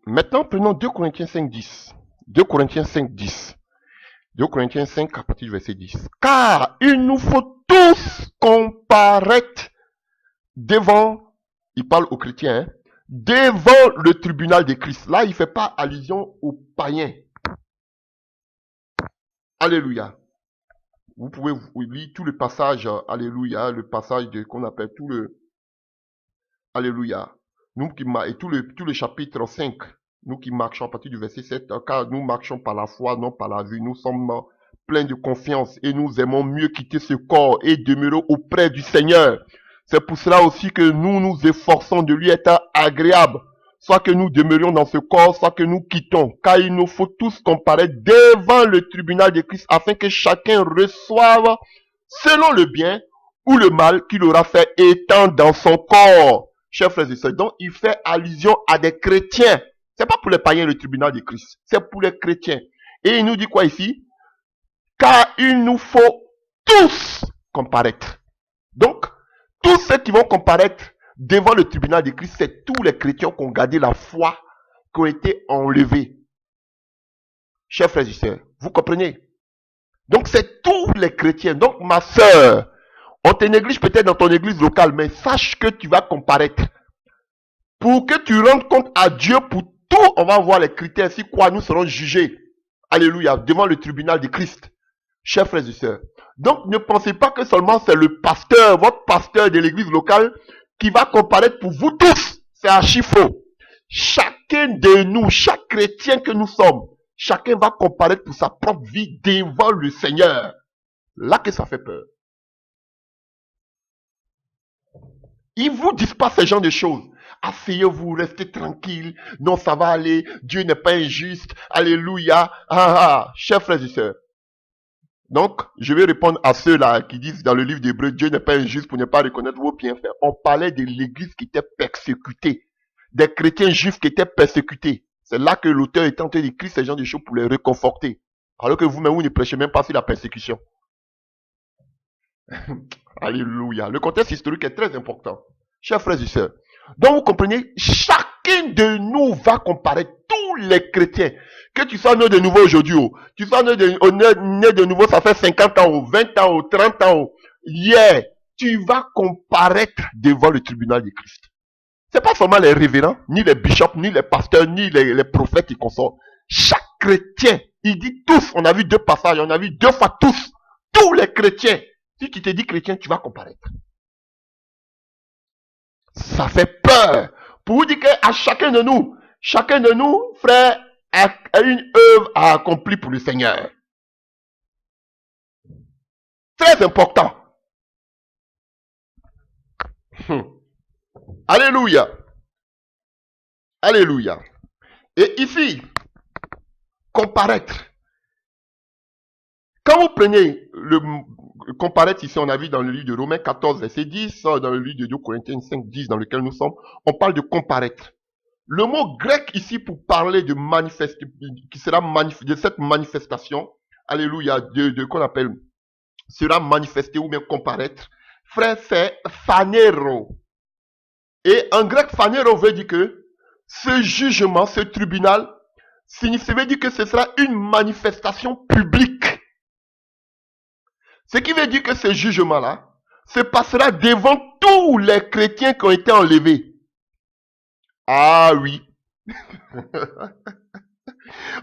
Maintenant, prenons 2 Corinthiens 5, 10. 2 Corinthiens 5, 10. 2 Corinthiens 5 à partir du verset 10. Car il nous faut tous comparaître devant, il parle aux chrétiens, hein, devant le tribunal de Christ. Là, il ne fait pas allusion aux païens. Alléluia. Vous pouvez lire tout le passage, alléluia, le passage qu'on appelle tout le, alléluia. Nous qui, et tout le chapitre 5, nous qui marchons à partir du verset 7, car nous marchons par la foi, non par la vue. Nous sommes pleins de confiance et nous aimons mieux quitter ce corps et demeurer auprès du Seigneur. C'est pour cela aussi que nous nous efforçons de lui être agréable. Soit que nous demeurions dans ce corps, soit que nous quittons. Car il nous faut tous comparaître devant le tribunal de Christ afin que chacun reçoive selon le bien ou le mal qu'il aura fait étant dans son corps. Chers frères et sœurs, donc il fait allusion à des chrétiens. C'est pas pour les païens le tribunal de Christ, c'est pour les chrétiens. Et il nous dit quoi ici? Car il nous faut tous comparaître. Donc, tous ceux qui vont comparaître devant le tribunal de Christ, c'est tous les chrétiens qui ont gardé la foi, qui ont été enlevés. Chers frères et sœurs, vous comprenez? Donc, c'est tous les chrétiens. Donc, ma sœur, on te néglige peut-être dans ton église locale, mais sache que tu vas comparaître. Pour que tu rendes compte à Dieu pour tout, on va voir les critères si quoi nous serons jugés. Alléluia, devant le tribunal de Christ. Chers frères et sœurs. Donc, ne pensez pas que seulement c'est le pasteur, votre pasteur de l'église locale, qui va comparaître pour vous tous. C'est archi faux. Chacun de nous, chaque chrétien que nous sommes, chacun va comparaître pour sa propre vie devant le Seigneur. Là que ça fait peur. Ils vous disent pas ce genre de choses. Asseyez-vous, restez tranquille. Non, ça va aller. Dieu n'est pas injuste. Alléluia. Chers frères et sœurs. Donc, je vais répondre à ceux-là qui disent dans le livre d'Hébreux, Dieu n'est pas injuste pour ne pas reconnaître vos bienfaits. On parlait de l'église qui était persécutée. Des chrétiens juifs qui étaient persécutés. C'est là que l'auteur est en train d'écrire ces genres de choses pour les réconforter. Alors que vous-même, vous ne prêchez même pas sur la persécution. Alléluia. Le contexte historique est très important. Chers frères et sœurs. Donc vous comprenez, chacun de nous va comparer, tous les chrétiens. Que tu sois né de nouveau aujourd'hui, tu sois né de nouveau, ça fait 50 ans, 20 ans, 30 ans, hier, tu vas comparaître devant le tribunal de Christ. C'est pas seulement les révérends, ni les bishops, ni les pasteurs, ni les prophètes qui consortent. Chaque chrétien, il dit tous, on a vu 2 passages, on a vu 2 fois tous les chrétiens. Si tu te dis chrétien, tu vas comparaître. Ça fait peur. Pour vous dire qu'à chacun de nous, frère, a une œuvre à accomplir pour le Seigneur. Très important. Alléluia. Alléluia. Et ici, comparaître. Quand vous prenez le comparaître ici, on a vu dans le livre de Romains 14, verset 10, dans le livre de 2 Corinthiens 5, 10, dans lequel nous sommes, on parle de comparaître. Le mot grec ici pour parler de qui sera de cette manifestation, alléluia, qu'on appelle, sera manifesté ou bien comparaître, frère, c'est phanero. Et en grec, phanero veut dire que ce jugement, ce tribunal, ça veut dire que ce sera une manifestation publique. Ce qui veut dire que ce jugement-là se passera devant tous les chrétiens qui ont été enlevés. Ah oui.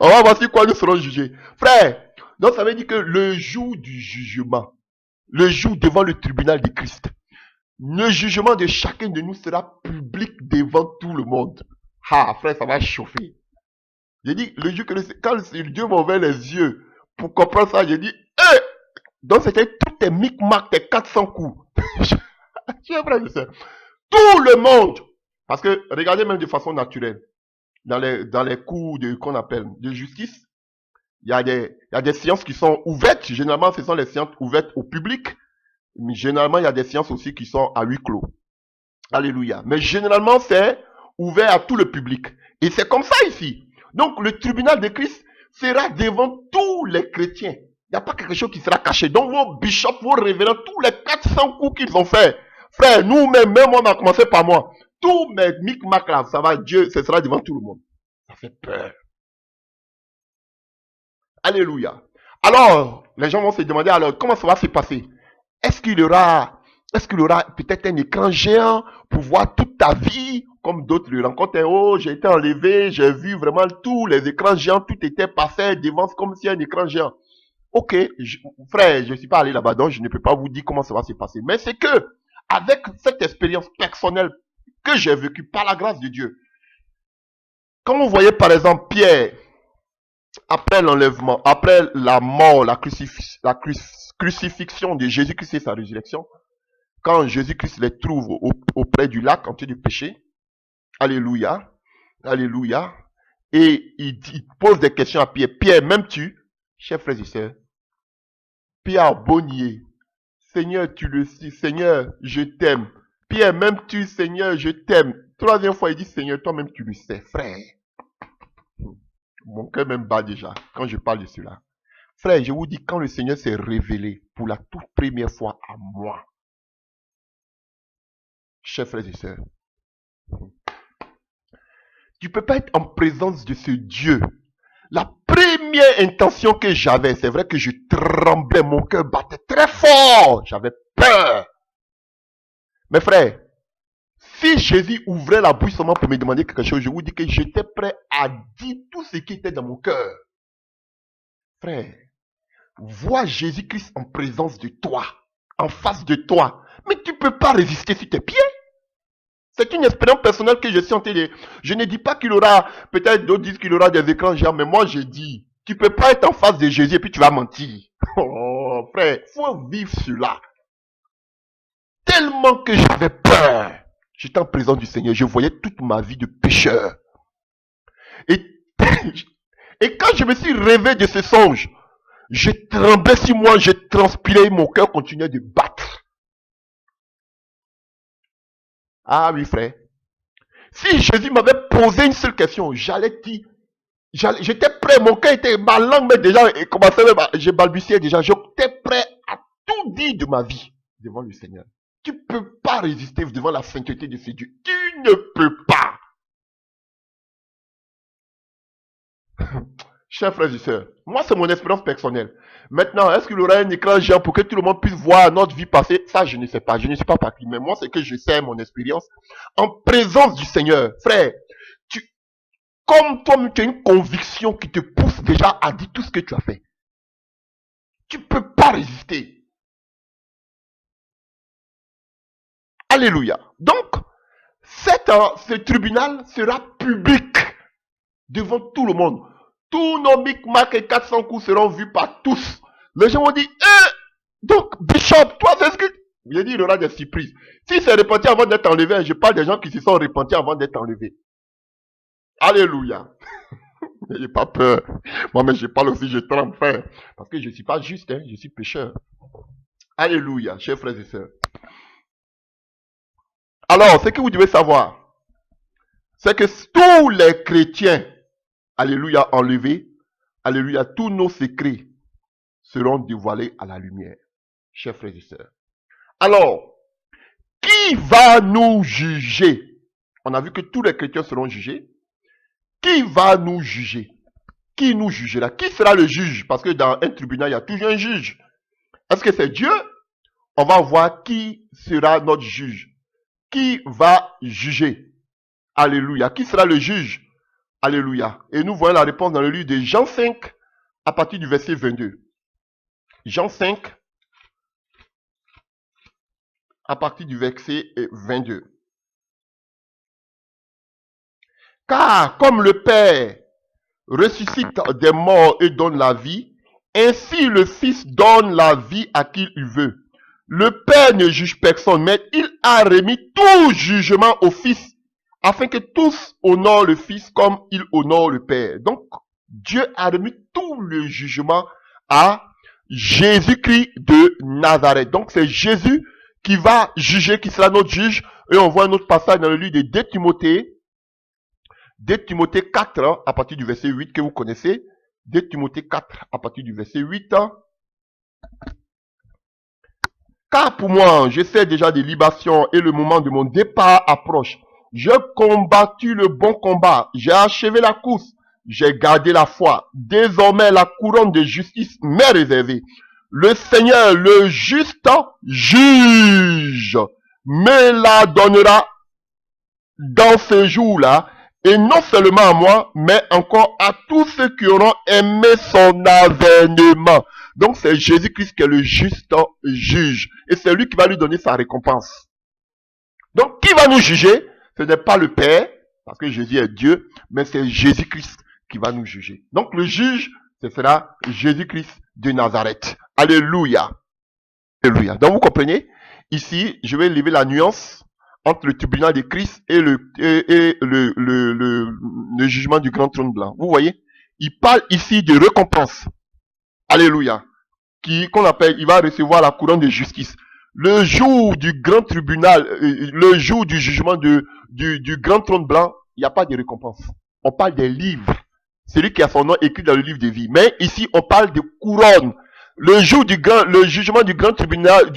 On va voir sur quoi nous serons jugés. Frère, donc ça veut dire que le jour du jugement, le jour devant le tribunal de Christ, le jugement de chacun de nous sera public devant tout le monde. Ah, frère, ça va chauffer. J'ai dit, le jour que quand Dieu m'a ouvert les yeux pour comprendre ça, j'ai dit, donc c'était tous tes micmacs, tes 400 coups. Tout le monde. Parce que, regardez même de façon naturelle, dans les cours qu'on appelle de justice, il y a des séances qui sont ouvertes. Généralement, ce sont les séances ouvertes au public. Mais généralement, il y a des séances aussi qui sont à huis clos. Alléluia. Mais généralement, c'est ouvert à tout le public. Et c'est comme ça ici. Donc, le tribunal de Christ sera devant tous les chrétiens. Il n'y a pas quelque chose qui sera caché. Donc, vos bishops, vos révérends, tous les 400 coups qu'ils ont fait. Frère, nous-mêmes, même moi, on a commencé par moi. Tous mes micmacs là, ça va, Dieu, ce sera devant tout le monde. Ça fait peur. Alléluia. Alors, les gens vont se demander, alors, comment ça va se passer? Est-ce qu'il y aura, est-ce qu'il y aura peut-être un écran géant pour voir toute ta vie, comme d'autres le rencontrent? Oh, j'ai été enlevé, j'ai vu vraiment tous les écrans géants, tout était passé devant comme si un écran géant. Ok, frère, je ne suis pas allé là-bas, donc je ne peux pas vous dire comment ça va se passer. Mais c'est que, avec cette expérience personnelle que j'ai vécue par la grâce de Dieu, quand vous voyez par exemple Pierre, après l'enlèvement, après la mort, crucifixion de Jésus-Christ et sa résurrection, quand Jésus-Christ les trouve auprès du lac en train de pécher, alléluia, alléluia, et il pose des questions à Pierre. Pierre, m'aimes-tu? Chers frères et sœurs, Pierre Bonnier, Seigneur, tu le sais, Seigneur, je t'aime. Pierre, m'aimes-tu, Seigneur, je t'aime. Troisième fois, il dit, Seigneur, toi-même, tu le sais, frère. Mon cœur même bat déjà quand je parle de cela. Frère, je vous dis, quand le Seigneur s'est révélé pour la toute première fois à moi, chers frères et sœurs, tu ne peux pas être en présence de ce Dieu. La première intention que j'avais, c'est vrai que je tremblais, mon cœur battait très fort, j'avais peur. Mais frère, si Jésus ouvrait la bouche seulement pour me demander quelque chose, je vous dis que j'étais prêt à dire tout ce qui était dans mon cœur. Frère, vois Jésus-Christ en présence de toi, en face de toi, mais tu ne peux pas résister sur tes pieds. C'est une expérience personnelle que je suis en train de... Je ne dis pas qu'il aura, peut-être d'autres disent qu'il aura des écrans géants, mais moi je dis, tu ne peux pas être en face de Jésus et puis tu vas mentir. Oh frère, il faut vivre cela. Tellement que j'avais peur. J'étais en présence du Seigneur, je voyais toute ma vie de pécheur. Et, et quand je me suis réveillé de ce songe, je tremblais sur moi, je transpirais, mon cœur continuait de battre. Ah oui frère, si Jésus m'avait posé une seule question, j'allais dire, j'étais prêt, mon cœur était, ma langue mais déjà, commençait même, je balbutiais déjà, j'étais prêt à tout dire de ma vie devant le Seigneur. Tu ne peux pas résister devant la sainteté de ce Dieu. Tu ne peux pas. Chers frères et sœurs, moi c'est mon expérience personnelle. Maintenant, est-ce qu'il y aura un écran géant pour que tout le monde puisse voir notre vie passer? Ça, je ne sais pas. Je ne suis pas parti. Mais moi, c'est que je sais mon expérience. En présence du Seigneur, frère, comme toi, tu as une conviction qui te pousse déjà à dire tout ce que tu as fait. Tu ne peux pas résister. Alléluia. Donc, ce tribunal sera public devant tout le monde. Tous nos micmacs et 400 coups seront vus par tous. Les gens vont dire, donc, Bishop, toi, c'est ce que... J'ai dit, il y aura des surprises. Si c'est repenti avant d'être enlevé, je parle des gens qui se sont repentis avant d'être enlevés. Alléluia. N'ayez pas peur. Moi, mais je parle aussi, je tremble, frère. Parce que je ne suis pas juste, hein, je suis pécheur. Alléluia, chers frères et sœurs. Alors, ce que vous devez savoir, c'est que tous les chrétiens, alléluia, enlevés, alléluia, tous nos secrets seront dévoilés à la lumière, chers frères et sœurs. Alors, qui va nous juger? On a vu que tous les chrétiens seront jugés. Qui va nous juger? Qui nous jugera? Qui sera le juge? Parce que dans un tribunal, il y a toujours un juge. Est-ce que c'est Dieu? On va voir qui sera notre juge. Qui va juger? Alléluia. Qui sera le juge? Alléluia. Et nous voyons la réponse dans le livre de Jean 5, à partir du verset 22. Jean 5, à partir du verset 22. Car comme le Père ressuscite des morts et donne la vie, ainsi le Fils donne la vie à qui il veut. Le Père ne juge personne, mais il a remis tout jugement au Fils, afin que tous honorent le Fils comme il honore le Père. Donc, Dieu a remis tout le jugement à Jésus-Christ de Nazareth. Donc, c'est Jésus qui va juger, qui sera notre juge. Et on voit un autre passage dans le livre de 2 Timothée. 2 Timothée 4, à partir du verset 8 que vous connaissez. 2 Timothée 4, à partir du verset 8. Car pour moi, je sais déjà des libations et le moment de mon départ approche. J'ai combattu le bon combat. J'ai achevé la course. J'ai gardé la foi. Désormais, la couronne de justice m'est réservée. Le Seigneur, le juste juge, me la donnera dans ce jour-là, et non seulement à moi, mais encore à tous ceux qui auront aimé son avènement. Donc c'est Jésus-Christ qui est le juste juge, et c'est lui qui va lui donner sa récompense. Donc qui va nous juger? Ce n'est pas le Père, parce que Jésus est Dieu, mais c'est Jésus-Christ qui va nous juger. Donc le juge, ce sera Jésus-Christ de Nazareth. Alléluia. Alléluia. Donc vous comprenez? Ici, je vais lever la nuance entre le tribunal de Christ et le jugement du grand trône blanc. Vous voyez? Il parle ici de récompense. Alléluia. Qu'on appelle, il va recevoir la couronne de justice. Le jour du grand tribunal, le jour du jugement du grand trône blanc, il n'y a pas de récompense. On parle des livres. Celui qui a son nom écrit dans le livre de vie. Mais ici, on parle de couronne. Le jour le jugement du grand tribunal,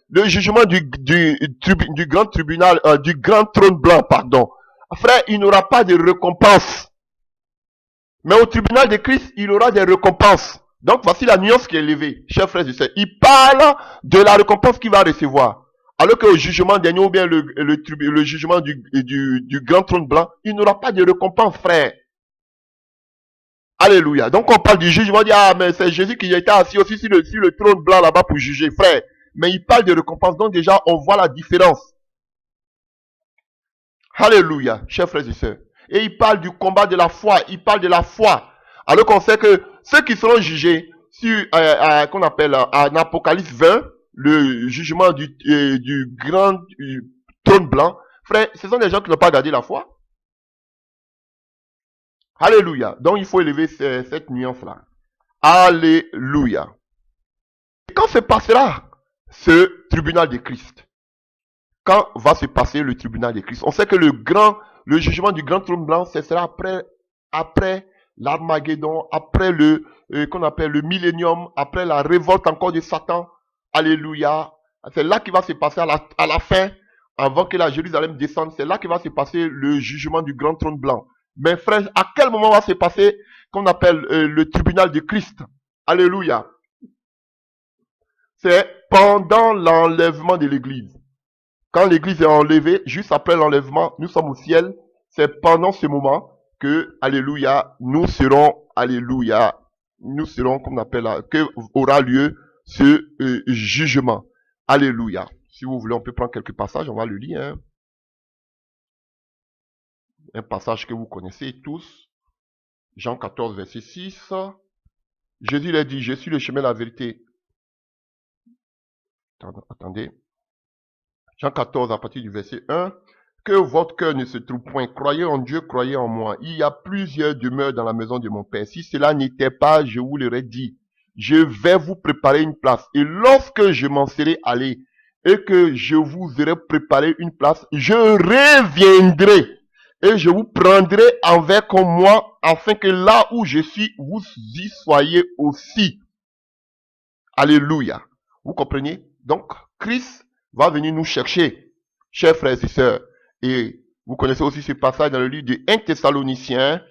le jugement du grand tribunal, du grand trône blanc, pardon. Frère, il n'aura pas de récompense. Mais au tribunal de Christ, il aura des récompenses. Donc, voici la nuance qui est élevée, chers frères et sœurs. Il parle de la récompense qu'il va recevoir. Alors qu'au jugement dernier, ou bien le jugement du grand trône blanc, il n'aura pas de récompense, frère. Alléluia. Donc on parle du jugement, on dit, ah mais c'est Jésus qui était assis aussi sur le trône blanc là-bas pour juger, frère. Mais il parle de récompense, donc déjà on voit la différence. Alléluia, chers frères et sœurs. Et il parle du combat de la foi, il parle de la foi. Alors qu'on sait que ceux qui seront jugés sur, qu'on appelle en Apocalypse 20, le jugement du grand trône blanc, frère, ce sont des gens qui n'ont pas gardé la foi. Alléluia. Donc il faut élever cette nuance-là. Alléluia. Et quand se passera ce tribunal de Christ? Quand va se passer le tribunal de Christ? On sait que le jugement du grand trône blanc, ce sera après l'Armageddon, après qu'on appelle le millénium, après la révolte encore de Satan. Alléluia. C'est là qu'il va se passer à la fin, avant que la Jérusalem descende. C'est là qu'il va se passer le jugement du grand trône blanc. Mais frère, à quel moment va se passer qu'on appelle le tribunal de Christ? Alléluia. C'est pendant l'enlèvement de l'église. Quand l'église est enlevée, juste après l'enlèvement, nous sommes au ciel. C'est pendant ce moment que, alléluia, nous serons, comme on appelle, que aura lieu ce jugement. Alléluia. Si vous voulez, on peut prendre quelques passages, on va le lire. Hein. Un passage que vous connaissez tous. Jean 14, verset 6. Jésus l'a dit, je suis le chemin, la vérité. Attendez. Jean 14, à partir du verset 1. Que votre cœur ne se trouve point. Croyez en Dieu, croyez en moi. Il y a plusieurs demeures dans la maison de mon Père. Si cela n'était pas, je vous l'aurais dit. Je vais vous préparer une place. Et lorsque je m'en serai allé et que je vous aurai préparé une place, je reviendrai. Et je vous prendrai avec moi, afin que là où je suis, vous y soyez aussi. Alléluia. Vous comprenez? Donc, Christ va venir nous chercher, chers frères et sœurs. Et vous connaissez aussi ce passage dans le livre de 1 Thessaloniciens.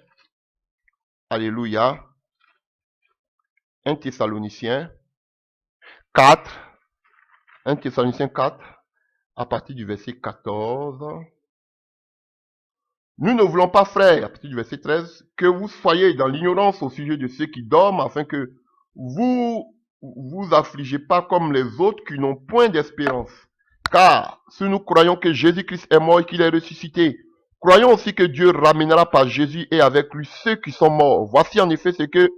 Alléluia. 1 Thessaloniciens 4. 1 Thessaloniciens 4, à partir du verset 14. Nous ne voulons pas, frères, à partir du verset 13, que vous soyez dans l'ignorance au sujet de ceux qui dorment, afin que vous affligez pas comme les autres qui n'ont point d'espérance. Car si nous croyons que Jésus-Christ est mort et qu'il est ressuscité, croyons aussi que Dieu ramènera par Jésus et avec lui ceux qui sont morts. Voici en effet ce que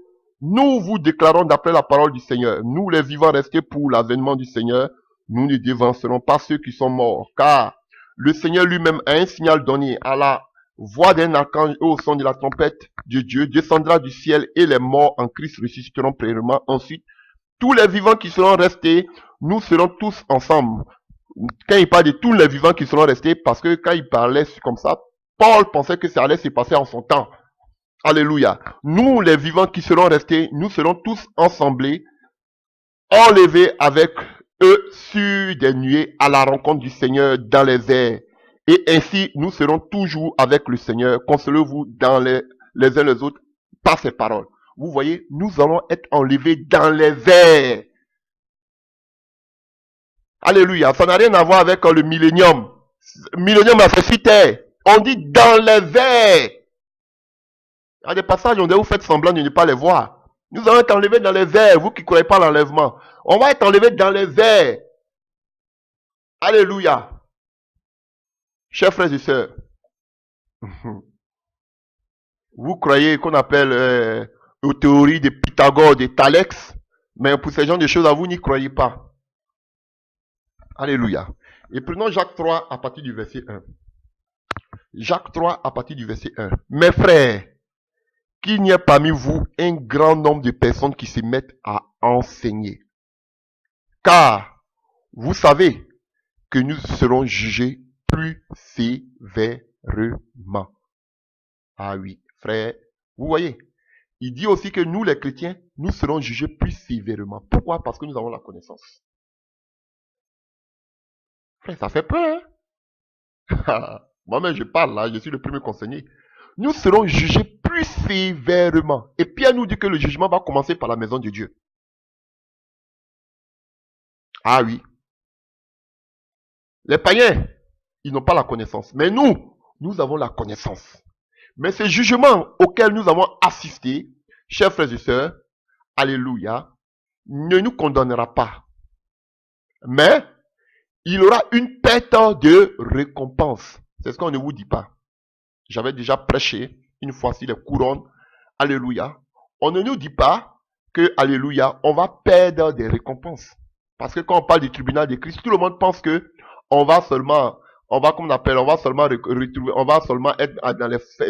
nous vous déclarons d'après la parole du Seigneur. Nous les vivants restés pour l'avènement du Seigneur, nous ne devancerons pas ceux qui sont morts. Car le Seigneur lui-même a un signal donné à la voix d'un archange et au son de la trompette de Dieu, descendra du ciel et les morts en Christ ressusciteront premièrement. Ensuite, tous les vivants qui seront restés, nous serons tous ensemble. Quand il parle de tous les vivants qui seront restés, parce que quand il parlait comme ça, Paul pensait que ça allait se passer en son temps. Alléluia. Nous, les vivants qui seront restés, nous serons tous ensemblés, enlevés avec eux sur des nuées à la rencontre du Seigneur dans les airs. Et ainsi, nous serons toujours avec le Seigneur. Consolez-vous dans les uns les autres par ses paroles. Vous voyez, nous allons être enlevés dans les airs. Alléluia. Ça n'a rien à voir avec le millénium. Millénium, c'est sur terre. On dit dans les airs. Il y a des passages où vous faites semblant de ne pas les voir. Nous allons être enlevés dans les airs. Vous qui ne croyez pas l'enlèvement. On va être enlevés dans les airs. Alléluia. Chers frères et sœurs. Vous croyez qu'on appelle aux théories de Pythagore, de Thalès. Mais pour ces genres de choses, vous n'y croyez pas. Alléluia. Et prenons Jacques 3 à partir du verset 1. Jacques 3 à partir du verset 1. Mes frères, qu'il n'y ait parmi vous un grand nombre de personnes qui se mettent à enseigner. Car vous savez que nous serons jugés plus sévèrement. Ah oui, frère, vous voyez, il dit aussi que nous les chrétiens, nous serons jugés plus sévèrement. Pourquoi? Parce que nous avons la connaissance. Frère, ça fait peur, hein? Moi-même, je parle là, je suis le premier concerné. Nous serons jugés plus sévèrement. Et Pierre nous dit que le jugement va commencer par la maison de Dieu. Ah oui. Les païens, ils n'ont pas la connaissance. Mais nous avons la connaissance. Mais ce jugement auquel nous avons assisté, chers frères et sœurs, alléluia, ne nous condamnera pas. Mais il aura une perte de récompense. C'est ce qu'on ne vous dit pas. J'avais déjà prêché une fois sur les couronnes. Alléluia. On ne nous dit pas que, alléluia, on va perdre des récompenses. Parce que quand on parle du tribunal de Christ, tout le monde pense que on va seulement retrouver, on va seulement être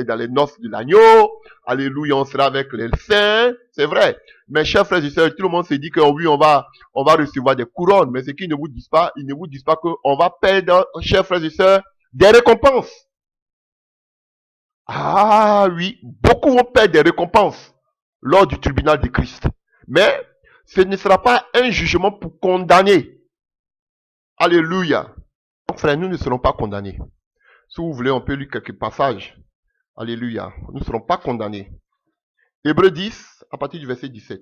dans les noces de l'agneau. Alléluia, on sera avec les saints. C'est vrai. Mais chers frères et sœurs, tout le monde se dit que oui, on va recevoir des couronnes. Mais ce qu'ils ne vous disent pas, ils ne vous disent pas qu'on va perdre, chers frères et sœurs, des récompenses. Ah oui, beaucoup vont perdre des récompenses lors du tribunal de Christ. Mais ce ne sera pas un jugement pour condamner. Alléluia. Donc frère, nous ne serons pas condamnés. Si vous voulez, on peut lire quelques passages. Alléluia. Nous ne serons pas condamnés. Hébreux 10, à partir du verset 17.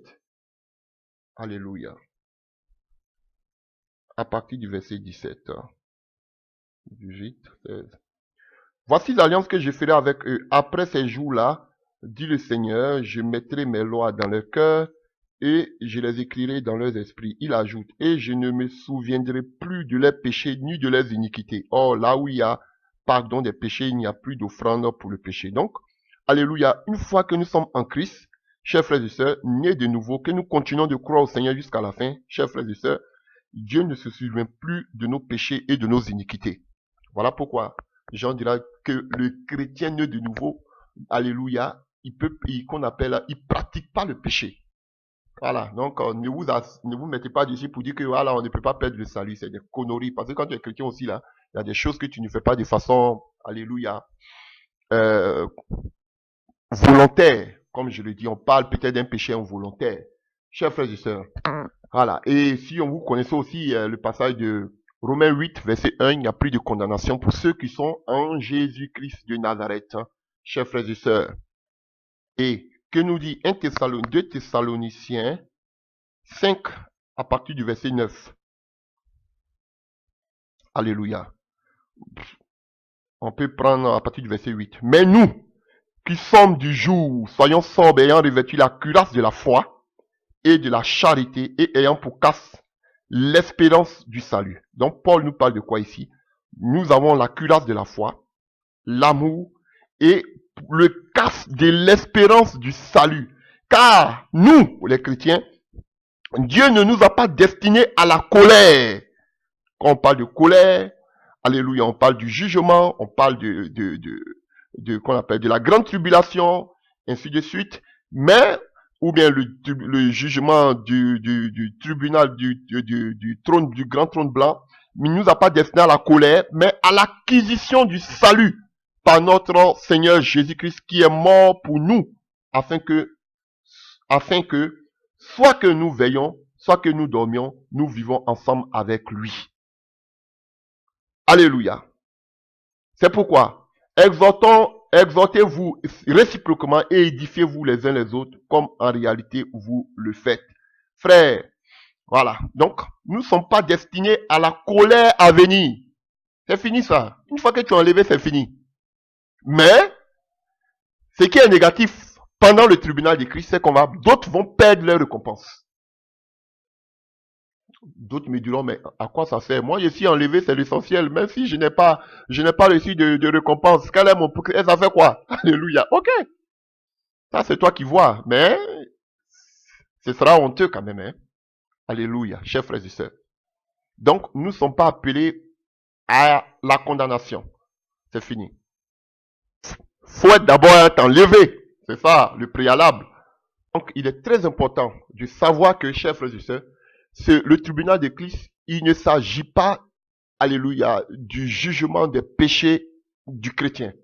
Alléluia. À partir du verset 17. 18, 16. Voici l'alliance que je ferai avec eux. Après ces jours-là, dit le Seigneur, je mettrai mes lois dans leur cœur et je les écrirai dans leurs esprits. Il ajoute, et je ne me souviendrai plus de leurs péchés ni de leurs iniquités. Or, là où il y a pardon des péchés, il n'y a plus d'offrande pour le péché. Donc, alléluia, une fois que nous sommes en Christ, chers frères et sœurs, nés de nouveau, que nous continuons de croire au Seigneur jusqu'à la fin, chers frères et sœurs, Dieu ne se souvient plus de nos péchés et de nos iniquités. Voilà pourquoi Jean dira que le chrétien né de nouveau, alléluia, il pratique pas le péché. Voilà, donc ne vous mettez pas dessus pour dire que voilà, on ne peut pas perdre le salut, c'est des conneries. Parce que quand tu es chrétien aussi là, il y a des choses que tu ne fais pas de façon, alléluia, volontaire. Comme je le dis, on parle peut-être d'un péché involontaire. Chers frères et sœurs, voilà. Et si on vous connaissez aussi le passage de Romains 8, verset 1, il n'y a plus de condamnation pour ceux qui sont en Jésus-Christ de Nazareth. Hein, chers frères et sœurs. Et que nous dit 2 Thessaloniciens 5 à partir du verset 9. Alléluia. On peut prendre à partir du verset 8. Mais nous, qui sommes du jour, soyons sobres, ayant revêtu la cuirasse de la foi et de la charité et ayant pour casque l'espérance du salut. Donc Paul nous parle de quoi ici? Nous avons la cuirasse de la foi, l'amour et le casque de l'espérance du salut. Car nous, les chrétiens, Dieu ne nous a pas destinés à la colère. Quand on parle de colère, alléluia, on parle du jugement, on parle qu'on appelle de la grande tribulation, ainsi de suite. Mais, ou bien le jugement du tribunal, du trône, du grand trône blanc, mais il ne nous a pas destiné à la colère, mais à l'acquisition du salut par notre Seigneur Jésus-Christ qui est mort pour nous, afin que, soit que nous veillons, soit que nous dormions, nous vivons ensemble avec lui. Alléluia. C'est pourquoi, exhortez-vous réciproquement et édifiez-vous les uns les autres, comme en réalité vous le faites. Frères, voilà. Donc, nous ne sommes pas destinés à la colère à venir. C'est fini ça. Une fois que tu as enlevé, c'est fini. Mais, ce qui est négatif pendant le tribunal de Christ, c'est d'autres vont perdre leur récompense. D'autres me diront, mais à quoi ça sert? Moi, je suis enlevé, c'est l'essentiel. Même si je n'ai pas reçu de récompense, quel est mon... Ça fait quoi? Alléluia. Ok. Ça, c'est toi qui vois. Mais, ce sera honteux quand même. Hein? Alléluia. Chers frères et sœurs. Donc, nous ne sommes pas appelés à la condamnation. C'est fini. Faut être d'abord être enlevé. C'est ça, le préalable. Donc, il est très important de savoir que, chers frères et sœurs, le tribunal de Christ, il ne s'agit pas, alléluia, du jugement des péchés du chrétien.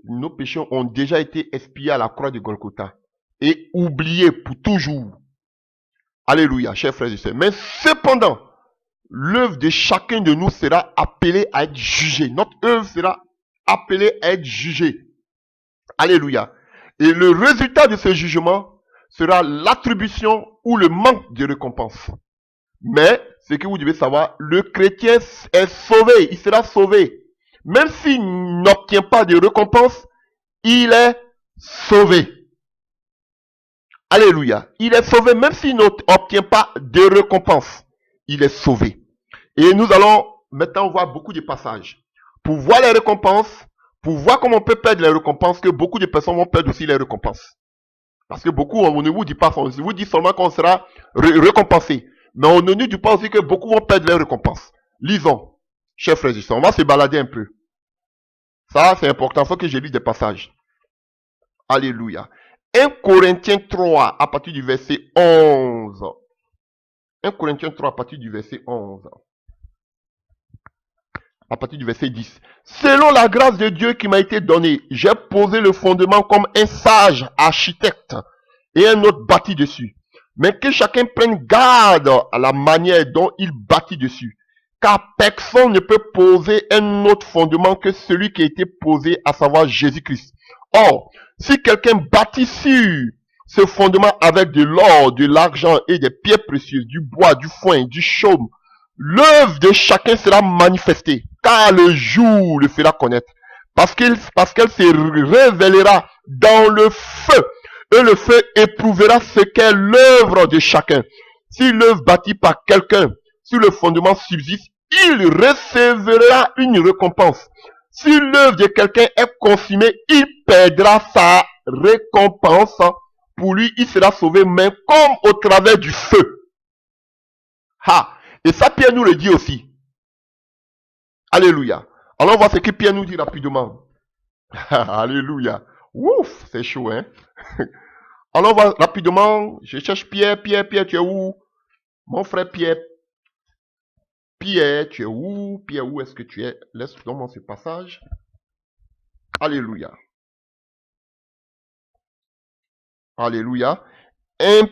Nos péchés ont déjà été expiés à la croix de Golgotha et oubliés pour toujours. Alléluia, chers frères et sœurs. Mais cependant, l'œuvre de chacun de nous sera appelée à être jugée. Notre œuvre sera appelée à être jugée. Alléluia. Et le résultat de ce jugement sera l'attribution ou le manque de récompense. Mais, ce que vous devez savoir, le chrétien est sauvé, il sera sauvé. Même s'il n'obtient pas de récompense, il est sauvé. Alléluia. Il est sauvé même s'il n'obtient pas de récompense. Il est sauvé. Et nous allons maintenant voir beaucoup de passages. Pour voir les récompenses, pour voir comment on peut perdre les récompenses, que beaucoup de personnes vont perdre aussi les récompenses. Parce que beaucoup, on ne vous dit pas ça, on vous dit seulement qu'on sera récompensé. Mais on ne nous dit pas aussi que beaucoup vont perdre les récompenses. Lisons, chers frères et sœurs, on va se balader un peu. Ça, c'est important, il faut que je lise des passages. Alléluia. 1 Corinthiens 3, à partir du verset 11. 1 Corinthiens 3, à partir du verset 11. À partir du verset 10. Selon la grâce de Dieu qui m'a été donnée, j'ai posé le fondement comme un sage architecte et un autre bâti dessus. Mais que chacun prenne garde à la manière dont il bâtit dessus. Car personne ne peut poser un autre fondement que celui qui a été posé, à savoir Jésus-Christ. Or, si quelqu'un bâtit sur ce fondement avec de l'or, de l'argent et des pierres précieuses, du bois, du foin, du chaume, l'œuvre de chacun sera manifestée, car le jour le fera connaître, parce qu'elle se révélera dans le feu, et le feu éprouvera ce qu'est l'œuvre de chacun. Si l'œuvre bâtie par quelqu'un sur le fondement subsiste, il recevra une récompense. Si l'œuvre de quelqu'un est consumée, il perdra sa récompense. Pour lui, il sera sauvé, mais comme au travers du feu. Ha! Et ça, Pierre nous le dit aussi. Alléluia. Alors, on va voir ce que Pierre nous dit rapidement. Alléluia. Ouf, c'est chaud, hein? Alors, on va rapidement. Je cherche Pierre, tu es où? Mon frère Pierre. Pierre, tu es où? Pierre, où est-ce que tu es? Laisse-moi ce passage. Alléluia. Alléluia. 1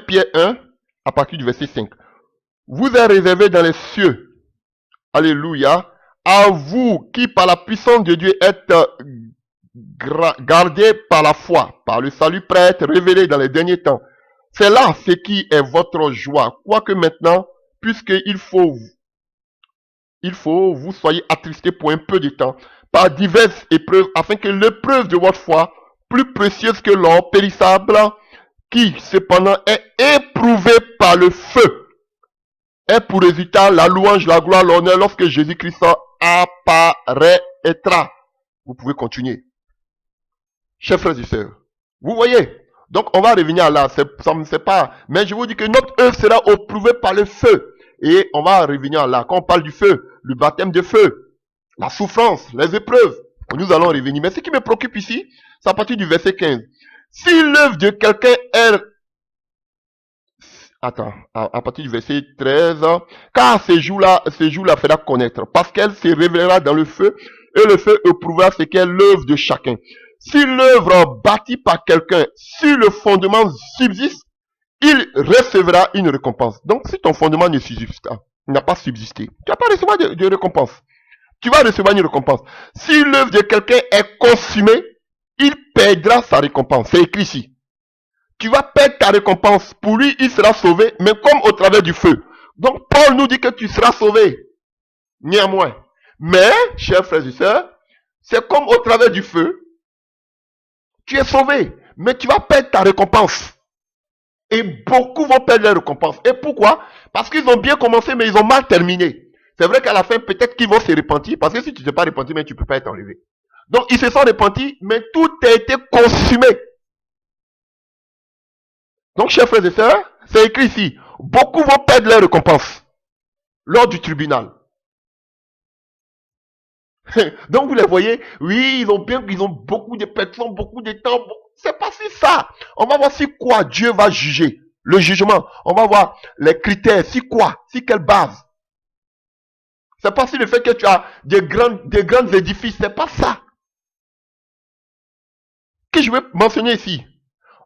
Pierre 1, à partir du verset 5. Vous êtes réservés dans les cieux. Alléluia. À vous qui, par la puissance de Dieu, êtes gardés par la foi, par le salut prêt à être révélé dans les derniers temps. C'est là ce qui est votre joie. Quoique maintenant, puisqu'il faut vous soyez attristés pour un peu de temps par diverses épreuves, afin que l'épreuve de votre foi, plus précieuse que l'or périssable, qui cependant est éprouvé par le feu, est pour résultat la louange, la gloire, l'honneur lorsque Jésus-Christ apparaîtra. Vous pouvez continuer. Chers frères et sœurs, vous voyez, donc on va revenir là, ça ne sait pas, mais je vous dis que notre œuvre sera éprouvée par le feu. Et on va revenir là, quand on parle du feu, le baptême de feu, la souffrance, les épreuves, nous allons revenir. Mais ce qui me préoccupe ici, c'est à partir du verset 15. Si l'œuvre de quelqu'un est... Attends, à partir du verset 13. Car ces jours-là fera connaître, parce qu'elle se révélera dans le feu, et le feu éprouvera ce qu'est l'œuvre de chacun. Si l'œuvre bâtie par quelqu'un, si le fondement subsiste, il recevra une récompense. Donc, si ton fondement ne subsiste pas, n'a pas subsisté, tu n'as pas recevoir de récompense. tu vas recevoir une récompense. Si l'œuvre de quelqu'un est consumée, il perdra sa récompense. C'est écrit ici. Tu vas perdre ta récompense. Pour lui, il sera sauvé, mais comme au travers du feu. Donc, Paul nous dit que tu seras sauvé. Néanmoins. Mais, chers frères et sœurs, c'est comme au travers du feu. Tu es sauvé, mais tu vas perdre ta récompense. Et beaucoup vont perdre leur récompense. Et pourquoi? Parce qu'ils ont bien commencé, mais ils ont mal terminé. C'est vrai qu'à la fin, peut-être qu'ils vont se repentir, parce que si tu ne t'es pas repenti, mais tu ne peux pas être enlevé. Donc, ils se sont repentis, mais tout a été consumé. Donc, chers frères et sœurs, c'est écrit ici. Beaucoup vont perdre leur récompense lors du tribunal. Donc, vous les voyez, oui, ils ont beaucoup de personnes, beaucoup de temps. C'est pas si ça. On va voir si quoi Dieu va juger. Le jugement. On va voir les critères. Si quoi? Si quelle base? C'est pas si le fait que tu as des grands édifices. C'est pas ça. Que je vais mentionner ici.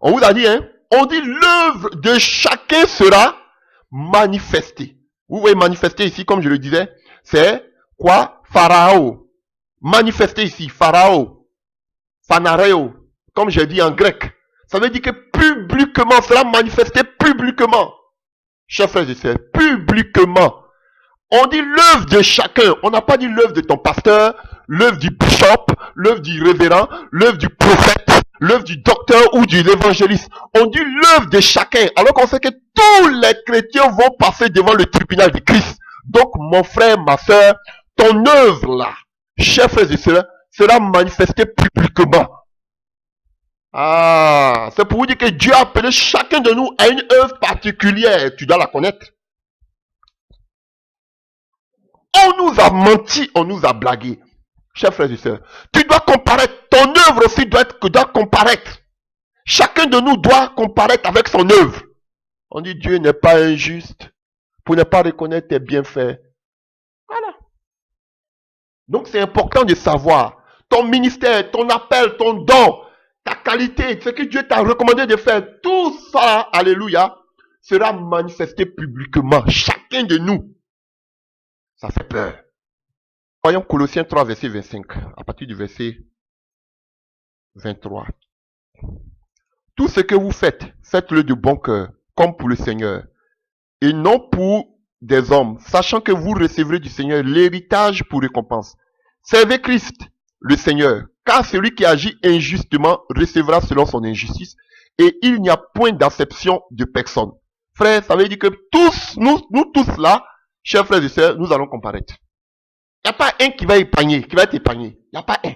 On vous a dit, hein? On dit l'œuvre de chacun sera manifestée. Vous voyez manifester ici, comme je le disais, c'est quoi? Pharaon. Manifester ici, Pharaon. Phanareo. Comme j'ai dit en grec. Ça veut dire que publiquement, cela manifesté publiquement. Chers frères et sœurs, publiquement. On dit l'œuvre de chacun. On n'a pas dit l'œuvre de ton pasteur, l'œuvre du bishop, l'œuvre du révérend, l'œuvre du prophète, l'œuvre du docteur ou de l'évangéliste. On dit l'œuvre de chacun. Alors qu'on sait que tous les chrétiens vont passer devant le tribunal de Christ. Donc, mon frère, ma soeur, ton œuvre là, chers frères et sœurs, sera manifestée publiquement. Ah, c'est pour vous dire que Dieu a appelé chacun de nous à une œuvre particulière. Tu dois la connaître. On nous a menti, on nous a blagué. Chers frères et sœurs, tu dois comparaître. Ton œuvre aussi doit comparaître. Chacun de nous doit comparaître avec son œuvre. On dit Dieu n'est pas injuste pour ne pas reconnaître tes bienfaits. Voilà. Donc c'est important de savoir ton ministère, ton appel, ton don, ta qualité, ce que Dieu t'a recommandé de faire. Tout ça, alléluia, sera manifesté publiquement. Chacun de nous. Ça fait peur. Voyons Colossiens 3, verset 25, à partir du verset 23. Tout ce que vous faites, faites-le de bon cœur, comme pour le Seigneur, et non pour des hommes, sachant que vous recevrez du Seigneur l'héritage pour récompense. Servez Christ, le Seigneur, car celui qui agit injustement recevra selon son injustice, et il n'y a point d'acception de personne. Frère, ça veut dire que tous, nous tous là, chers frères et sœurs, nous allons comparaître. Il n'y a pas un qui va être épargné. Il n'y a pas un.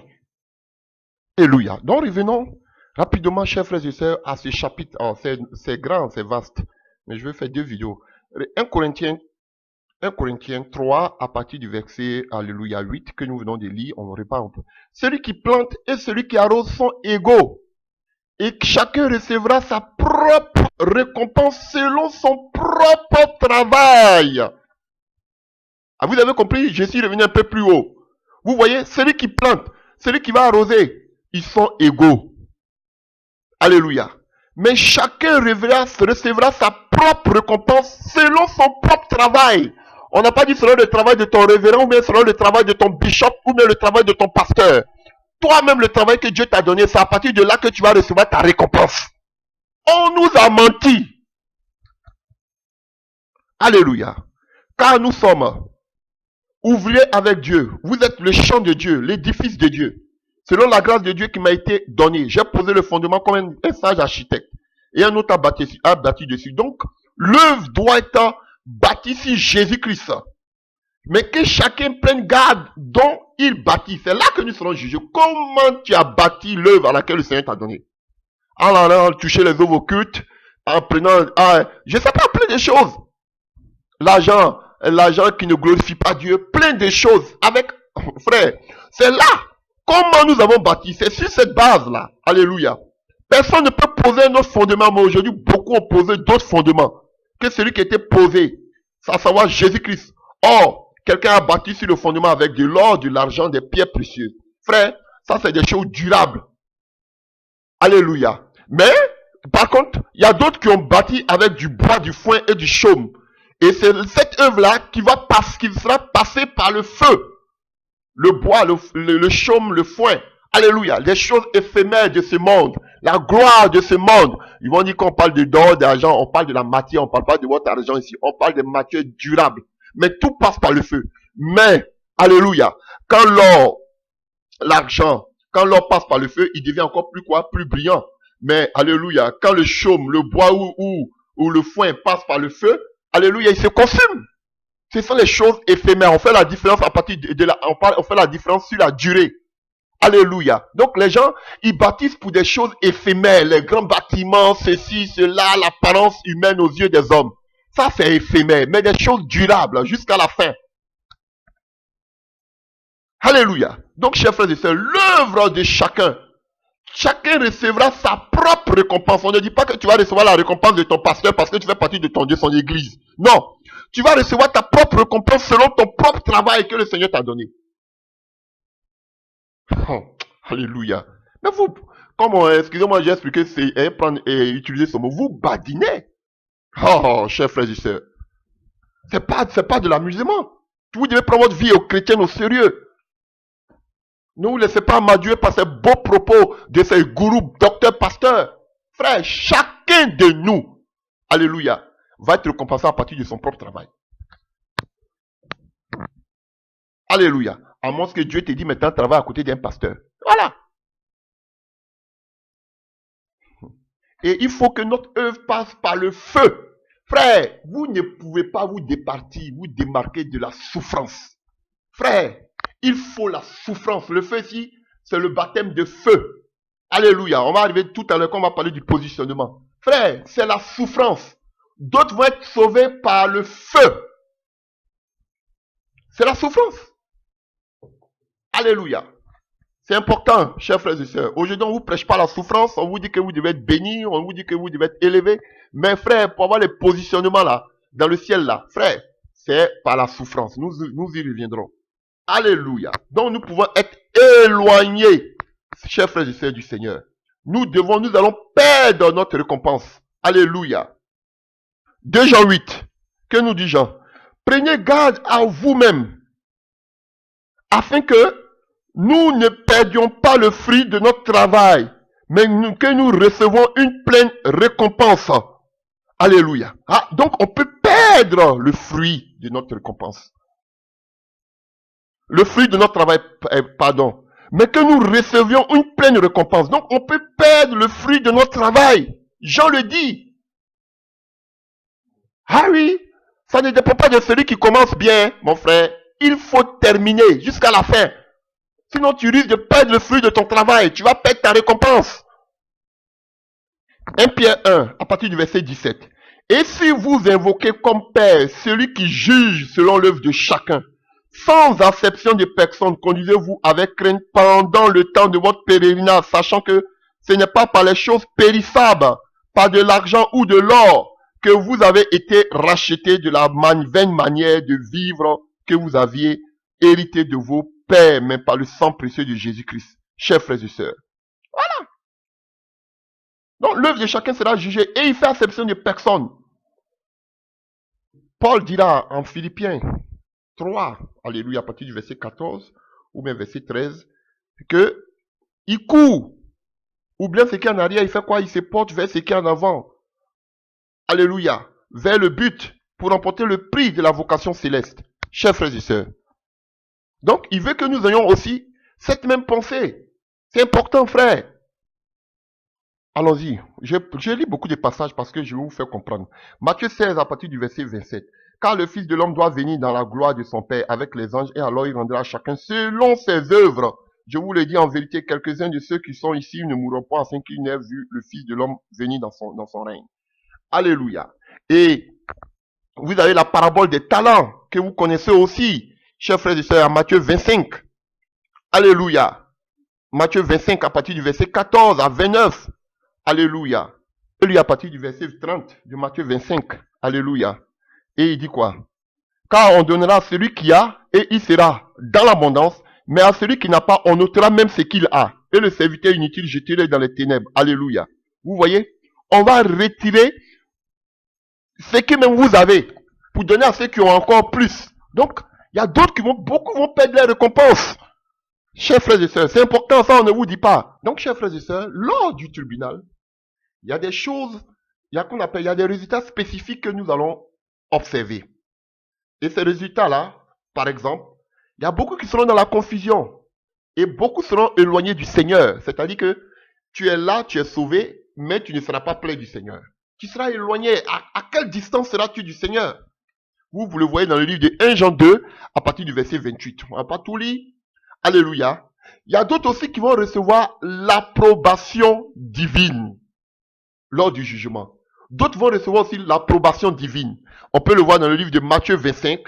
Alléluia. Donc revenons rapidement, chers frères et sœurs, à ce chapitre. Oh, c'est grand, c'est vaste. Mais je vais faire deux vidéos. 1 Corinthiens 3, à partir du verset, alléluia, 8, que nous venons de lire, on répare un peu. Celui qui plante et celui qui arrose sont égaux. Et chacun recevra sa propre récompense selon son propre travail. Ah, vous avez compris? Je suis revenu un peu plus haut. Vous voyez, celui qui plante, celui qui va arroser, ils sont égaux. Alléluia. Mais chacun recevra sa propre récompense selon son propre travail. On n'a pas dit selon le travail de ton révérend, ou bien selon le travail de ton bishop, ou bien le travail de ton pasteur. Toi-même, le travail que Dieu t'a donné, c'est à partir de là que tu vas recevoir ta récompense. On nous a menti. Alléluia. Car nous sommes ouvriers avec Dieu. Vous êtes le champ de Dieu, l'édifice de Dieu. Selon la grâce de Dieu qui m'a été donnée, j'ai posé le fondement comme un sage architecte. Et un autre a bâti dessus. Donc, l'œuvre doit être bâtie sur Jésus-Christ. Mais que chacun prenne garde dont il bâtit. C'est là que nous serons jugés. Comment tu as bâti l'œuvre à laquelle le Seigneur t'a donné? En allant toucher les œuvres occultes, en prenant, je sais pas, plein de choses. L'argent qui ne glorifie pas Dieu, plein de choses. Avec, frère, c'est là. Comment nous avons bâti? C'est sur cette base-là. Alléluia. Personne ne peut poser un autre fondement, mais aujourd'hui, beaucoup ont posé d'autres fondements que celui qui était posé, à savoir Jésus-Christ. Or, quelqu'un a bâti sur le fondement avec de l'or, de l'argent, des pierres précieuses. Frère, ça c'est des choses durables. Alléluia. Mais, par contre, il y a d'autres qui ont bâti avec du bois, du foin et du chaume. Et c'est cette œuvre-là qui sera passée par le feu. le bois, le chaume, le foin. Alléluia. Les choses éphémères de ce monde. La gloire de ce monde. Ils vont dire qu'on parle de d'or, d'argent, on parle de la matière, on parle pas de votre argent ici. On parle de matière durable. Mais tout passe par le feu. Mais, alléluia. Quand l'or, l'argent, quand l'or passe par le feu, il devient encore plus quoi? Plus brillant. Mais, alléluia. Quand le chaume, le bois ou le foin passe par le feu, alléluia, il se consume. Ce sont les choses éphémères. On fait la différence à partir on fait la différence sur la durée. Alléluia. Donc les gens, ils bâtissent pour des choses éphémères, les grands bâtiments, ceci, cela, l'apparence humaine aux yeux des hommes. Ça c'est éphémère, mais des choses durables jusqu'à la fin. Alléluia. Donc chers frères et sœurs, l'œuvre de chacun recevra sa propre récompense. On ne dit pas que tu vas recevoir la récompense de ton pasteur parce que tu fais partie de son église. Non. Tu vas recevoir ta propre récompense selon ton propre travail que le Seigneur t'a donné. Oh, alléluia. Mais vous, comment, excusez-moi, j'ai expliqué, c'est prendre et utiliser ce mot. Vous badinez. Oh, chers frères et sœurs. C'est pas de l'amusement. Vous devez prendre votre vie aux chrétiens au sérieux. Ne vous laissez pas amadouer par ces beaux propos de ces gourous, docteurs, pasteurs. Frère, chacun de nous, alléluia, va être récompensé à partir de son propre travail. Alléluia. À moins que Dieu te dit maintenant travaille à côté d'un pasteur. Voilà. Et il faut que notre œuvre passe par le feu. Frère, vous ne pouvez pas vous départir, vous démarquer de la souffrance. Frère, il faut la souffrance. Le feu ici, c'est le baptême de feu. Alléluia. On va arriver tout à l'heure quand on va parler du positionnement. Frère, c'est la souffrance. D'autres vont être sauvés par le feu. C'est la souffrance. Alléluia. C'est important, chers frères et sœurs. Aujourd'hui, on ne vous prêche pas la souffrance. On vous dit que vous devez être béni. On vous dit que vous devez être élevé. Mais frère, pour avoir les positionnements là, dans le ciel là, frère, c'est par la souffrance. Nous y reviendrons. Alléluia. Donc nous pouvons être éloignés, chers frères et sœurs du Seigneur. Nous allons perdre notre récompense. Alléluia. 2 Jean 8. Que nous dit Jean? Prenez garde à vous-même, afin que nous ne perdions pas le fruit de notre travail, mais que nous recevons une pleine récompense. Alléluia. Ah, donc on peut perdre le fruit de notre récompense. Le fruit de notre travail, pardon. Mais que nous recevions une pleine récompense. Donc on peut perdre le fruit de notre travail. Jean le dit. Ah oui, ça ne dépend pas de celui qui commence bien, mon frère. Il faut terminer jusqu'à la fin. Sinon tu risques de perdre le fruit de ton travail. Tu vas perdre ta récompense. 1 Pierre 1, à partir du verset 17. Et si vous invoquez comme Père celui qui juge selon l'œuvre de chacun, sans acception de personne, conduisez-vous avec crainte pendant le temps de votre pèlerinage, sachant que ce n'est pas par les choses périssables, par de l'argent ou de l'or, que vous avez été rachetés de la vaine manière de vivre que vous aviez hérité de vos pères, mais par le sang précieux de Jésus-Christ. Chers frères et sœurs. Voilà. Donc l'œuvre de chacun sera jugée et il fait acception de personne. Paul dira en Philippiens 3, alléluia, à partir du verset 14, ou même verset 13, que il court, ou bien ce qui est en arrière, il fait quoi? Il se porte vers ce qui est en avant. Alléluia, vers le but, pour remporter le prix de la vocation céleste. Chers frères et sœurs. Donc, il veut que nous ayons aussi cette même pensée. C'est important, frère. Allons-y. Je lis beaucoup de passages parce que je vais vous faire comprendre. Matthieu 16, à partir du verset 27. Car le Fils de l'homme doit venir dans la gloire de son Père avec les anges, et alors il rendra à chacun selon ses œuvres. Je vous le dis en vérité, quelques-uns de ceux qui sont ici ne mourront pas afin qu'ils n'aient vu le Fils de l'homme venir dans son règne. Alléluia. Et vous avez la parabole des talents que vous connaissez aussi, chers frères et sœurs, à Matthieu 25. Alléluia. Matthieu 25 à partir du verset 14 à 29. Alléluia. Alléluia, à partir du verset 30 de Matthieu 25. Alléluia. Et il dit quoi? Car on donnera à celui qui a, et il sera dans l'abondance, mais à celui qui n'a pas, on ôtera même ce qu'il a. Et le serviteur inutile, jeté dans les ténèbres. Alléluia. Vous voyez? On va retirer ce que même vous avez, pour donner à ceux qui ont encore plus. Donc, il y a d'autres qui beaucoup vont perdre les récompenses. Chers frères et sœurs, c'est important, ça on ne vous dit pas. Donc, chers frères et sœurs, lors du tribunal, il y a des choses, il y a des résultats spécifiques que nous allons observer. Et ces résultats-là, par exemple, il y a beaucoup qui seront dans la confusion. Et beaucoup seront éloignés du Seigneur. C'est-à-dire que tu es là, tu es sauvé, mais tu ne seras pas plein du Seigneur. Tu seras éloigné. À quelle distance seras-tu du Seigneur? Vous le voyez dans le livre de 1 Jean 2, à partir du verset 28. On va pas tout lire. Alléluia. Il y a d'autres aussi qui vont recevoir l'approbation divine lors du jugement. D'autres vont recevoir aussi l'approbation divine. On peut le voir dans le livre de Matthieu 25.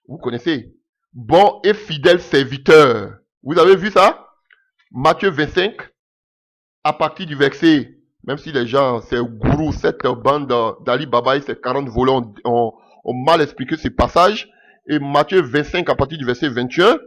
Vous connaissez. Bon et fidèle serviteur. Vous avez vu ça? Matthieu 25, à partir du verset, même si les gens, ces gourous, cette bande d'Ali Baba et ces 40 volants ont mal expliqué ce passage. Et Matthieu 25, à partir du verset 21,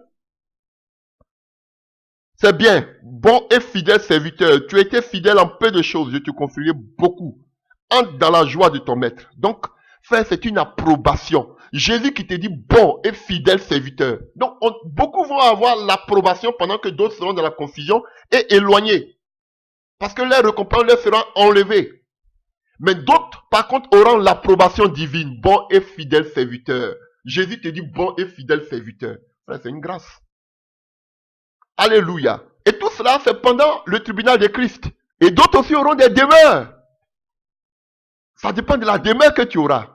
c'est bien. Bon et fidèle serviteur. Tu as été fidèle en peu de choses. Je te confierai beaucoup. Entre dans la joie de ton maître. Donc, frère, c'est une approbation. Jésus qui te dit bon et fidèle serviteur. Donc, beaucoup vont avoir l'approbation pendant que d'autres seront dans la confusion et éloignés. Parce que leur récompense leur sera enlevée. Mais d'autres, par contre, auront l'approbation divine. Bon et fidèle serviteur. Jésus te dit bon et fidèle serviteur. Frère, c'est une grâce. Alléluia. Et tout cela, c'est pendant le tribunal de Christ. Et d'autres aussi auront des demeures. Ça dépend de la demeure que tu auras.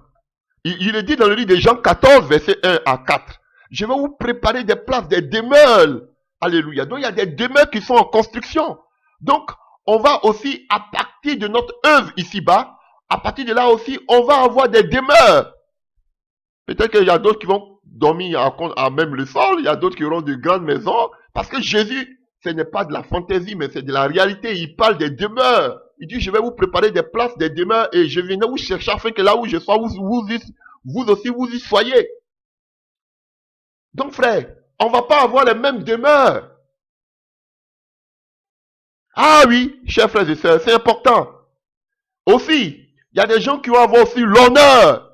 Il est dit dans le livre de Jean 14, verset 1 à 4. Je vais vous préparer des places, des demeures. Alléluia. Donc il y a des demeures qui sont en construction. Donc on va aussi, à partir de notre œuvre ici-bas, à partir de là aussi, on va avoir des demeures. Peut-être qu'il y a d'autres qui vont dormir à même le sol. Il y a d'autres qui auront de grandes maisons. Parce que Jésus, ce n'est pas de la fantaisie, mais c'est de la réalité. Il parle des demeures. Il dit, je vais vous préparer des places, des demeures, et je viendrai vous chercher afin que là où je sois, vous aussi, vous y soyez. Donc, frère, on ne va pas avoir les mêmes demeures. Ah oui, chers frères et sœurs, c'est important. Aussi, il y a des gens qui vont avoir aussi l'honneur.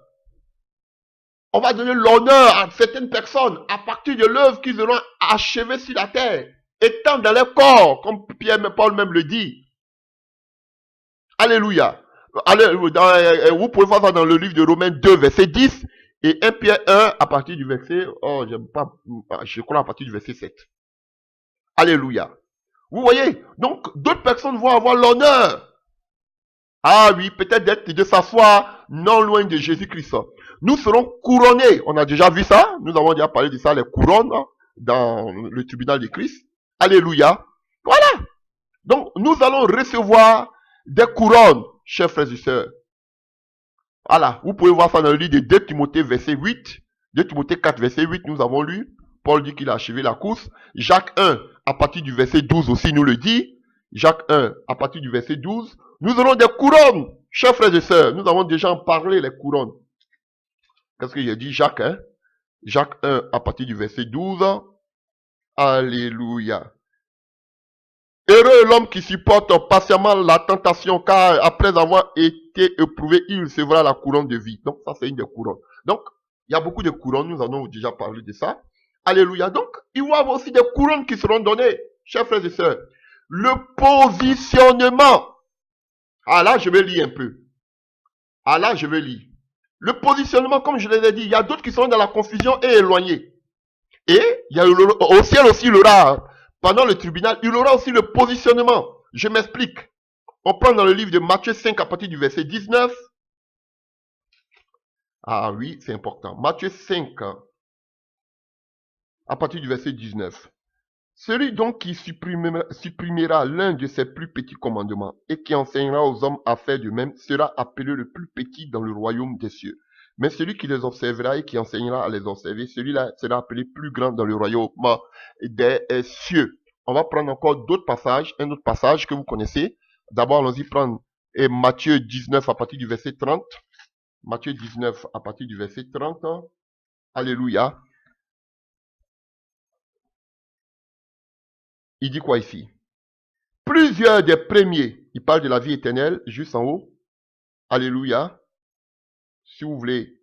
On va donner l'honneur à certaines personnes à partir de l'œuvre qu'ils auront achevée sur la terre, étant dans leur corps, comme Pierre et Paul même le dit. Alléluia. Vous pouvez voir ça dans le livre de Romains 2, verset 10, et 1 Pierre 1 à partir du verset, je crois à partir du verset 7. Alléluia. Vous voyez, donc d'autres personnes vont avoir l'honneur. Ah oui, peut-être de s'asseoir non loin de Jésus-Christ. Nous serons couronnés. On a déjà vu ça. Nous avons déjà parlé de ça, les couronnes, dans le tribunal de Christ. Alléluia. Voilà. Donc, nous allons recevoir des couronnes, chers frères et sœurs. Voilà. Vous pouvez voir ça dans le livre de 2 Timothée, verset 8. 2 Timothée 4, verset 8, nous avons lu. Paul dit qu'il a achevé la course. Jacques 1, à partir du verset 12 aussi, nous le dit. Jacques 1, à partir du verset 12. Nous aurons des couronnes, chers frères et sœurs. Nous avons déjà parlé les couronnes. Qu'est-ce que j'ai dit, Jacques, hein? Jacques 1, à partir du verset 12. Alléluia. Heureux l'homme qui supporte patiemment la tentation, car après avoir été éprouvé, il recevra la couronne de vie. Donc, ça, c'est une des couronnes. Donc, il y a beaucoup de couronnes. Nous en avons déjà parlé de ça. Alléluia. Donc, il va y avoir aussi des couronnes qui seront données, chers frères et sœurs. Le positionnement. Ah là, je vais lire un peu. Ah là, je vais lire. Le positionnement, comme je l'ai dit, il y a d'autres qui seront dans la confusion et éloignés. Et il y a au ciel aussi, il aura, pendant le tribunal, il aura aussi le positionnement. Je m'explique. On prend dans le livre de Matthieu 5 à partir du verset 19. Ah oui, c'est important. Matthieu 5 à partir du verset 19. Celui donc qui supprimera l'un de ses plus petits commandements et qui enseignera aux hommes à faire de même sera appelé le plus petit dans le royaume des cieux. Mais celui qui les observera et qui enseignera à les observer, celui-là sera appelé plus grand dans le royaume des cieux. On va prendre encore d'autres passages, un autre passage que vous connaissez. D'abord, allons-y prendre Matthieu 19 à partir du verset 30. Matthieu 19 à partir du verset 30. Alléluia. Il dit quoi ici? Plusieurs des premiers, il parle de la vie éternelle, juste en haut. Alléluia. Si vous voulez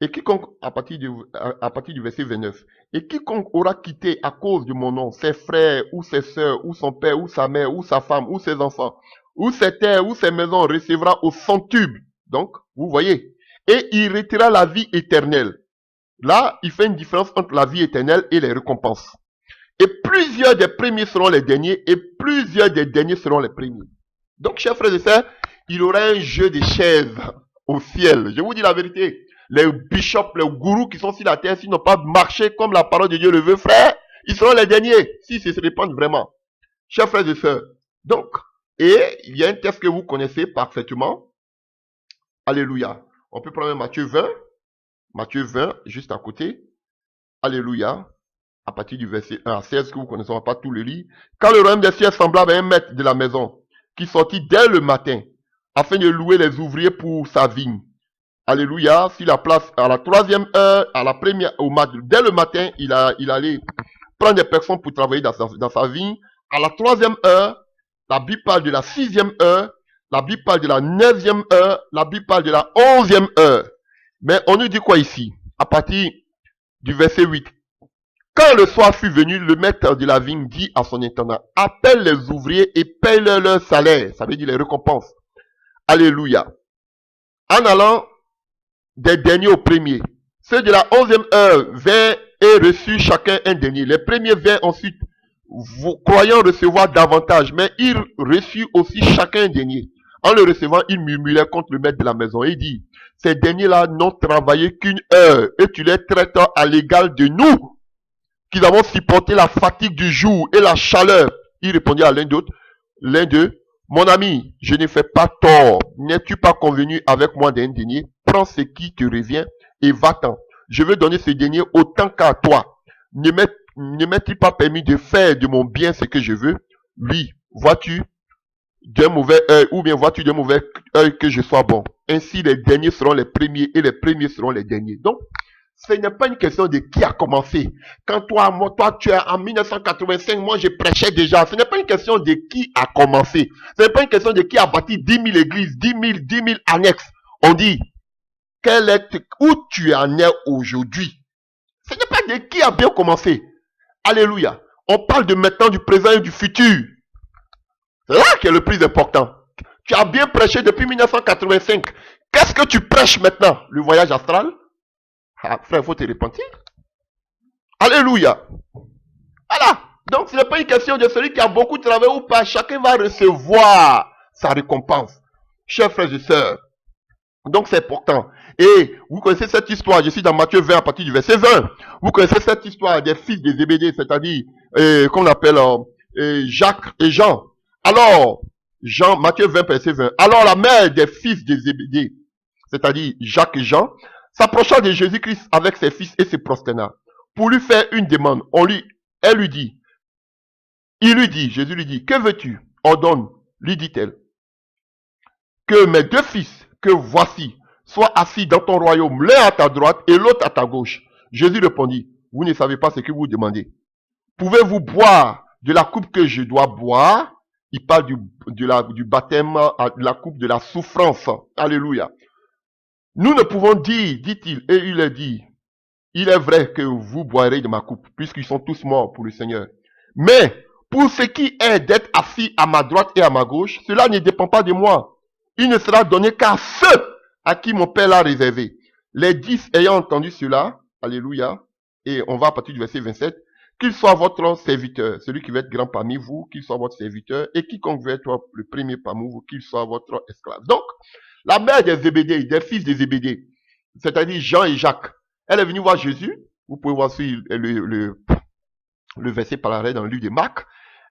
Et quiconque, à partir du verset 29, et quiconque aura quitté à cause de mon nom ses frères, ou ses sœurs, ou son père, ou sa mère, ou sa femme, ou ses enfants, ou ses terres, ou ses maisons, recevra au centuple. Donc, vous voyez, et il héritera la vie éternelle. Là, il fait une différence entre la vie éternelle et les récompenses. Et plusieurs des premiers seront les derniers, et plusieurs des derniers seront les premiers. Donc, chers frères et sœurs, il y aura un jeu de chaises au ciel. Je vous dis la vérité. Les bishops, les gourous qui sont sur la terre, s'ils n'ont pas marché comme la parole de Dieu le veut, frère, ils seront les derniers, s'ils se répandent vraiment. Chers frères et sœurs, donc, et il y a un texte que vous connaissez parfaitement. Alléluia. On peut prendre Matthieu 20, juste à côté. Alléluia. À partir du verset 1 à 16, que vous connaissez, on va pas tout le lire. Quand le royaume des cieux est semblable à un maître de la maison, qui sortit dès le matin, afin de louer les ouvriers pour sa vigne. Alléluia, si la place à la troisième heure, à la première, dès le matin, il allait prendre des personnes pour travailler dans sa vigne. À la troisième heure, la Bible parle de la 6e heure, la Bible parle de la 9e heure, la Bible parle de la 11e heure. Mais on nous dit quoi ici? À partir du verset 8. Quand le soir fut venu, le maître de la vigne dit à son intendant, appelle les ouvriers et paye-leur leur salaire. Ça veut dire les récompenses. Alléluia. En allant des derniers aux premiers. Ceux de la 11e heure vinrent et reçurent chacun un denier. Les premiers vinrent ensuite, croyant recevoir davantage, mais ils reçurent aussi chacun un denier. En le recevant, ils murmuraient contre le maître de la maison et dit, ces derniers-là n'ont travaillé qu'une heure et tu les traites à l'égal de nous, qui avons supporté la fatigue du jour et la chaleur. Il répondit à l'un d'eux, mon ami, je ne fais pas tort. N'es-tu pas convenu avec moi d'un denier? Prends ce qui te revient et va-t'en. Je veux donner ce denier autant qu'à toi. Ne m'est-il pas permis de faire de mon bien ce que je veux? Oui, vois-tu d'un mauvais œil, ou bien vois-tu d'un mauvais œil que je sois bon? Ainsi les derniers seront les premiers et les premiers seront les derniers. Donc, ce n'est pas une question de qui a commencé. Quand toi, tu es en 1985, moi je prêchais déjà. Ce n'est pas une question de qui a commencé. Ce n'est pas une question de qui a bâti 10 000 églises, 10 000 annexes. On dit, où tu en es aujourd'hui. Ce n'est pas de qui a bien commencé. Alléluia. On parle de maintenant, du présent et du futur. C'est là qui est le plus important. Tu as bien prêché depuis 1985. Qu'est-ce que tu prêches maintenant? Le voyage astral? Ah, frère, il faut te repentir. Alléluia. Voilà. Donc, ce n'est pas une question de celui qui a beaucoup travaillé ou pas. Chacun va recevoir sa récompense. Chers frères et sœurs. Donc, c'est important. Et vous connaissez cette histoire. Je suis dans Matthieu 20 à partir du verset 20. Vous connaissez cette histoire des fils de Zébédée, c'est-à-dire, qu'on appelle Jacques et Jean. Alors, Matthieu 20, verset 20. Alors, la mère des fils de Zébédée, c'est-à-dire Jacques et Jean, s'approcha de Jésus-Christ avec ses fils et se prosterna. Pour lui faire une demande, Jésus lui dit, que veux-tu? Ordonne, lui dit-elle, que mes 2 fils, que voici, soient assis dans ton royaume, l'un à ta droite et l'autre à ta gauche. Jésus répondit, vous ne savez pas ce que vous demandez. Pouvez-vous boire de la coupe que je dois boire? Il parle du baptême, de la coupe de la souffrance. Alléluia. Nous ne pouvons dire, dit-il, et il a dit, il est vrai que vous boirez de ma coupe, puisqu'ils sont tous morts pour le Seigneur. Mais, pour ce qui est d'être assis à ma droite et à ma gauche, cela ne dépend pas de moi. Il ne sera donné qu'à ceux à qui mon Père l'a réservé. Les 10 ayant entendu cela, alléluia, et on va à partir du verset 27, qu'il soit votre serviteur, celui qui veut être grand parmi vous, qu'il soit votre serviteur, et quiconque veut être le premier parmi vous, qu'il soit votre esclave. Donc, la mère des Zébédée, des fils des Zébédée, c'est-à-dire Jean et Jacques, elle est venue voir Jésus. Vous pouvez voir sur le verset par l'arrêt dans le livre de Marc.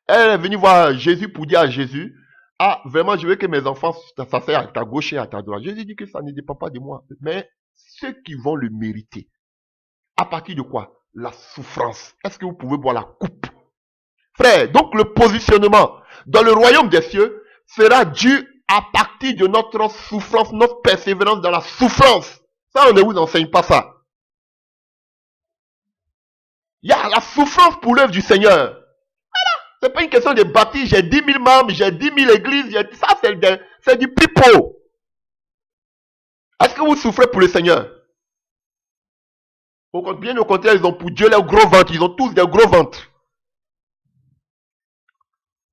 Elle est venue voir Jésus pour dire à Jésus, ah, vraiment, je veux que mes enfants s'asseyent à ta gauche et à ta droite. Jésus dit que ça ne dépend pas de moi, mais ceux qui vont le mériter. À partir de quoi? La souffrance. Est-ce que vous pouvez boire la coupe? Frère, donc le positionnement dans le royaume des cieux sera dû à partir de notre souffrance, notre persévérance dans la souffrance. Ça, on ne vous enseigne pas ça. Il y a la souffrance pour l'œuvre du Seigneur. Voilà. C'est pas une question de bâtir, j'ai 10 000 membres, j'ai 10 000 églises, ça c'est du pipeau. Est-ce que vous souffrez pour le Seigneur? Bien au contraire, ils ont pour Dieu les gros ventres. Ils ont tous des gros ventres.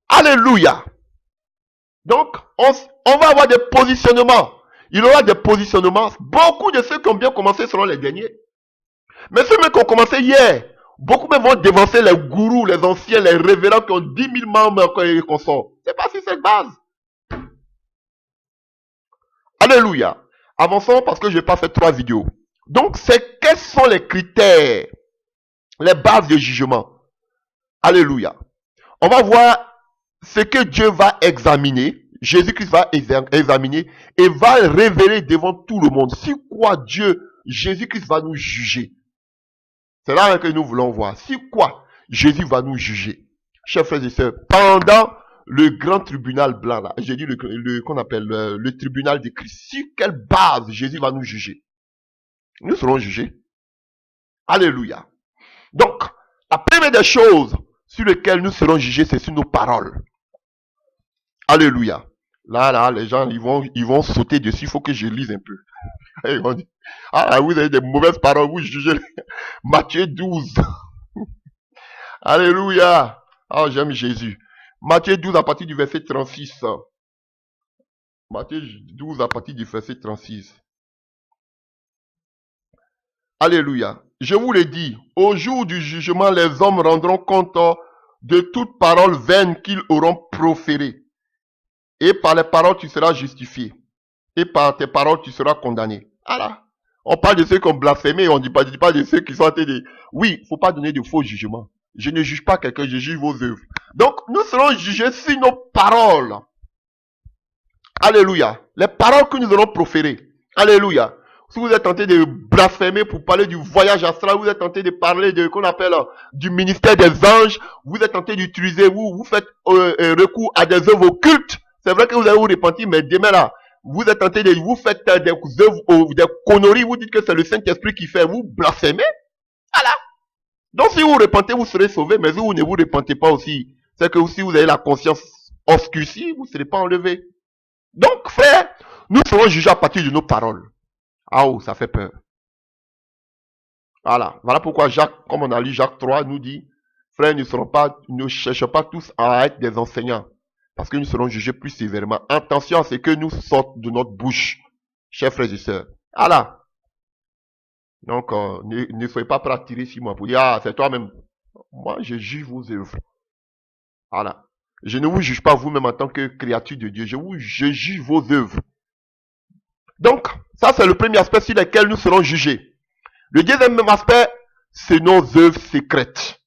Alléluia. Donc, on va avoir des positionnements. Il y aura des positionnements. Beaucoup de ceux qui ont bien commencé seront les derniers. Mais ceux qui ont commencé hier, beaucoup même vont dévancer les gourous, les anciens, les révérends qui ont 10 000 membres et consorts. C'est pas si c'est base. Alléluia. Avançons parce que je n'ai pas fait 3 vidéos. Donc, quels sont les critères, les bases de jugement? Alléluia. On va voir ce que Dieu va examiner. Jésus-Christ va examiner et va révéler devant tout le monde. Si quoi Jésus-Christ va nous juger. C'est là que nous voulons voir. Si quoi Jésus va nous juger. Chers frères et sœurs, pendant le grand tribunal blanc, là, j'ai dit qu'on appelle le tribunal de Christ. Sur quelle base Jésus va nous juger? Nous serons jugés. Alléluia. Donc, la première des choses sur lesquelles nous serons jugés, c'est sur nos paroles. Alléluia. Là, les gens, ils vont sauter dessus. Il faut que je lise un peu. Ils vont dire, ah, vous avez des mauvaises paroles, vous jugez. Matthieu 12. Alléluia. Ah, j'aime Jésus. Matthieu 12 à partir du verset 36. Matthieu 12 à partir du verset 36. Alléluia. Je vous le dis, au jour du jugement, les hommes rendront compte de toute parole vaine qu'ils auront proférée. Et par les paroles, tu seras justifié. Et par tes paroles, tu seras condamné. Voilà. On parle de ceux qui ont blasphémé, on ne dit pas de ceux qui sont en train de... Oui, il ne faut pas donner de faux jugements. Je ne juge pas quelqu'un, je juge vos œuvres. Donc, nous serons jugés sur nos paroles. Alléluia. Les paroles que nous allons proférer. Alléluia. Si vous êtes tenté de blasphémer pour parler du voyage astral, vous êtes tenté de parler de qu'on appelle du ministère des anges, vous êtes tenté d'utiliser, vous faites recours à des œuvres occultes. C'est vrai que vous allez vous repentir, mais demain là, vous êtes tenté de vous faites des œuvres, des conneries, vous dites que c'est le Saint-Esprit qui fait, vous blasphémez. Voilà. Donc si vous vous repentez, vous serez sauvés, mais si vous ne vous repentez pas aussi, c'est que si vous avez la conscience obscurcie, vous ne serez pas enlevé. Donc frère, nous serons jugés à partir de nos paroles. Ah oh, ça fait peur. Voilà. Voilà pourquoi Jacques, comme on a lu Jacques 3, nous dit, frères, ne cherchons pas tous à être des enseignants. Parce que nous serons jugés plus sévèrement. Attention à ce que nous sortent de notre bouche, chers frères et sœurs. Voilà. Donc, ne soyez pas prêts à tirer sur moi pour dire, ah, c'est toi-même. Moi, je juge vos œuvres. Voilà. Je ne vous juge pas vous-même en tant que créature de Dieu. Je juge vos œuvres. Donc, ça c'est le premier aspect sur lequel nous serons jugés. Le deuxième aspect, c'est nos œuvres secrètes.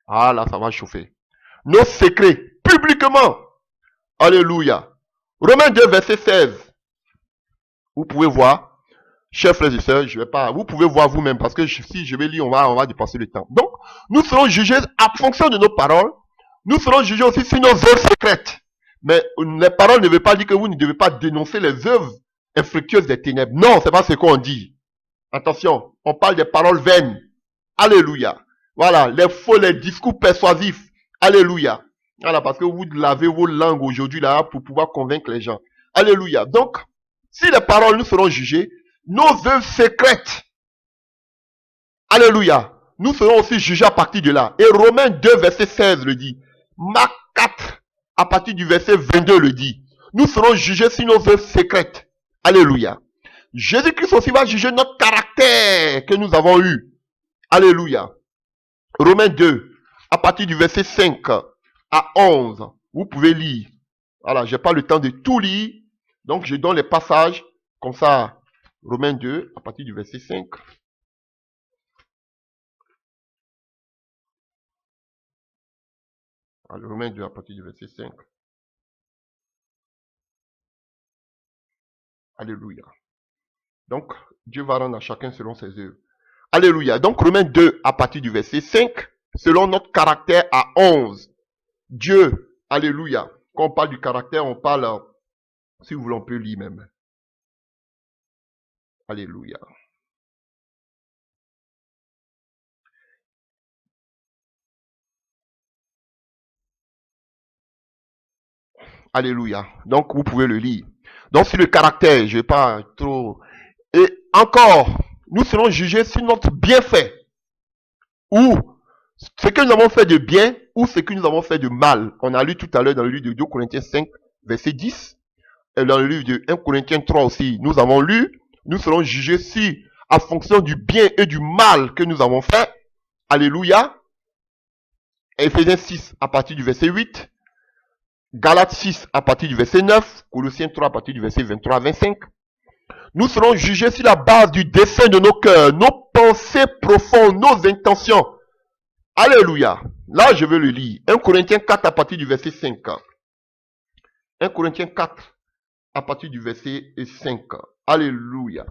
Ah là, ça va chauffer. Nos secrets, publiquement. Alléluia. Romains 2, verset 16. Vous pouvez voir, chers frères et sœurs, je vais pas, vous pouvez voir vous-même parce que si je vais lire, on va dépasser le temps. Donc, nous serons jugés en fonction de nos paroles. Nous serons jugés aussi sur nos œuvres secrètes. Mais les paroles ne veulent pas dire que vous ne devez pas dénoncer les œuvres infructueuses des ténèbres. Non, c'est pas ce qu'on dit. Attention, on parle des paroles vaines. Alléluia. Voilà, les faux, les discours persuasifs. Alléluia. Voilà, parce que vous lavez vos langues aujourd'hui là pour pouvoir convaincre les gens. Alléluia. Donc, si les paroles nous seront jugées, nos œuvres secrètes. Alléluia. Nous serons aussi jugés à partir de là. Et Romains 2, verset 16 le dit. Marc 4, à partir du verset 22 le dit. Nous serons jugés sur nos œuvres secrètes. Alléluia. Jésus-Christ aussi va juger notre caractère que nous avons eu. Alléluia. Romains 2, à partir du verset 5 à 11. Vous pouvez lire. Voilà, je n'ai pas le temps de tout lire. Donc, je donne les passages comme ça. Romains 2, à partir du verset 5. Alors, Romains 2, à partir du verset 5. Alléluia. Donc, Dieu va rendre à chacun selon ses œuvres. Alléluia. Donc, Romains 2, à partir du verset 5, selon notre caractère à 11. Dieu, alléluia. Quand on parle du caractère, on parle, si vous voulez, on peut lire même. Alléluia. Alléluia. Donc, vous pouvez le lire. Donc, sur le caractère, je ne vais pas trop... Et encore, nous serons jugés sur notre bienfait. ou ce que nous avons fait de bien ou ce que nous avons fait de mal. On a lu tout à l'heure dans le livre de 2 Corinthiens 5, verset 10. Et dans le livre de 1 Corinthiens 3 aussi, nous avons lu, nous serons jugés si, en fonction du bien et du mal que nous avons fait. Alléluia. Éphésiens 6 à partir du verset 8. Galates 6 à partir du verset 9. Colossiens 3 à partir du verset 23 à 25. Nous serons jugés sur la base du dessein de nos cœurs, nos pensées profondes, nos intentions. Alléluia. Là, je vais le lire. 1 Corinthiens 4 à partir du verset 5. 1 Corinthiens 4 à partir du verset 5. Alléluia.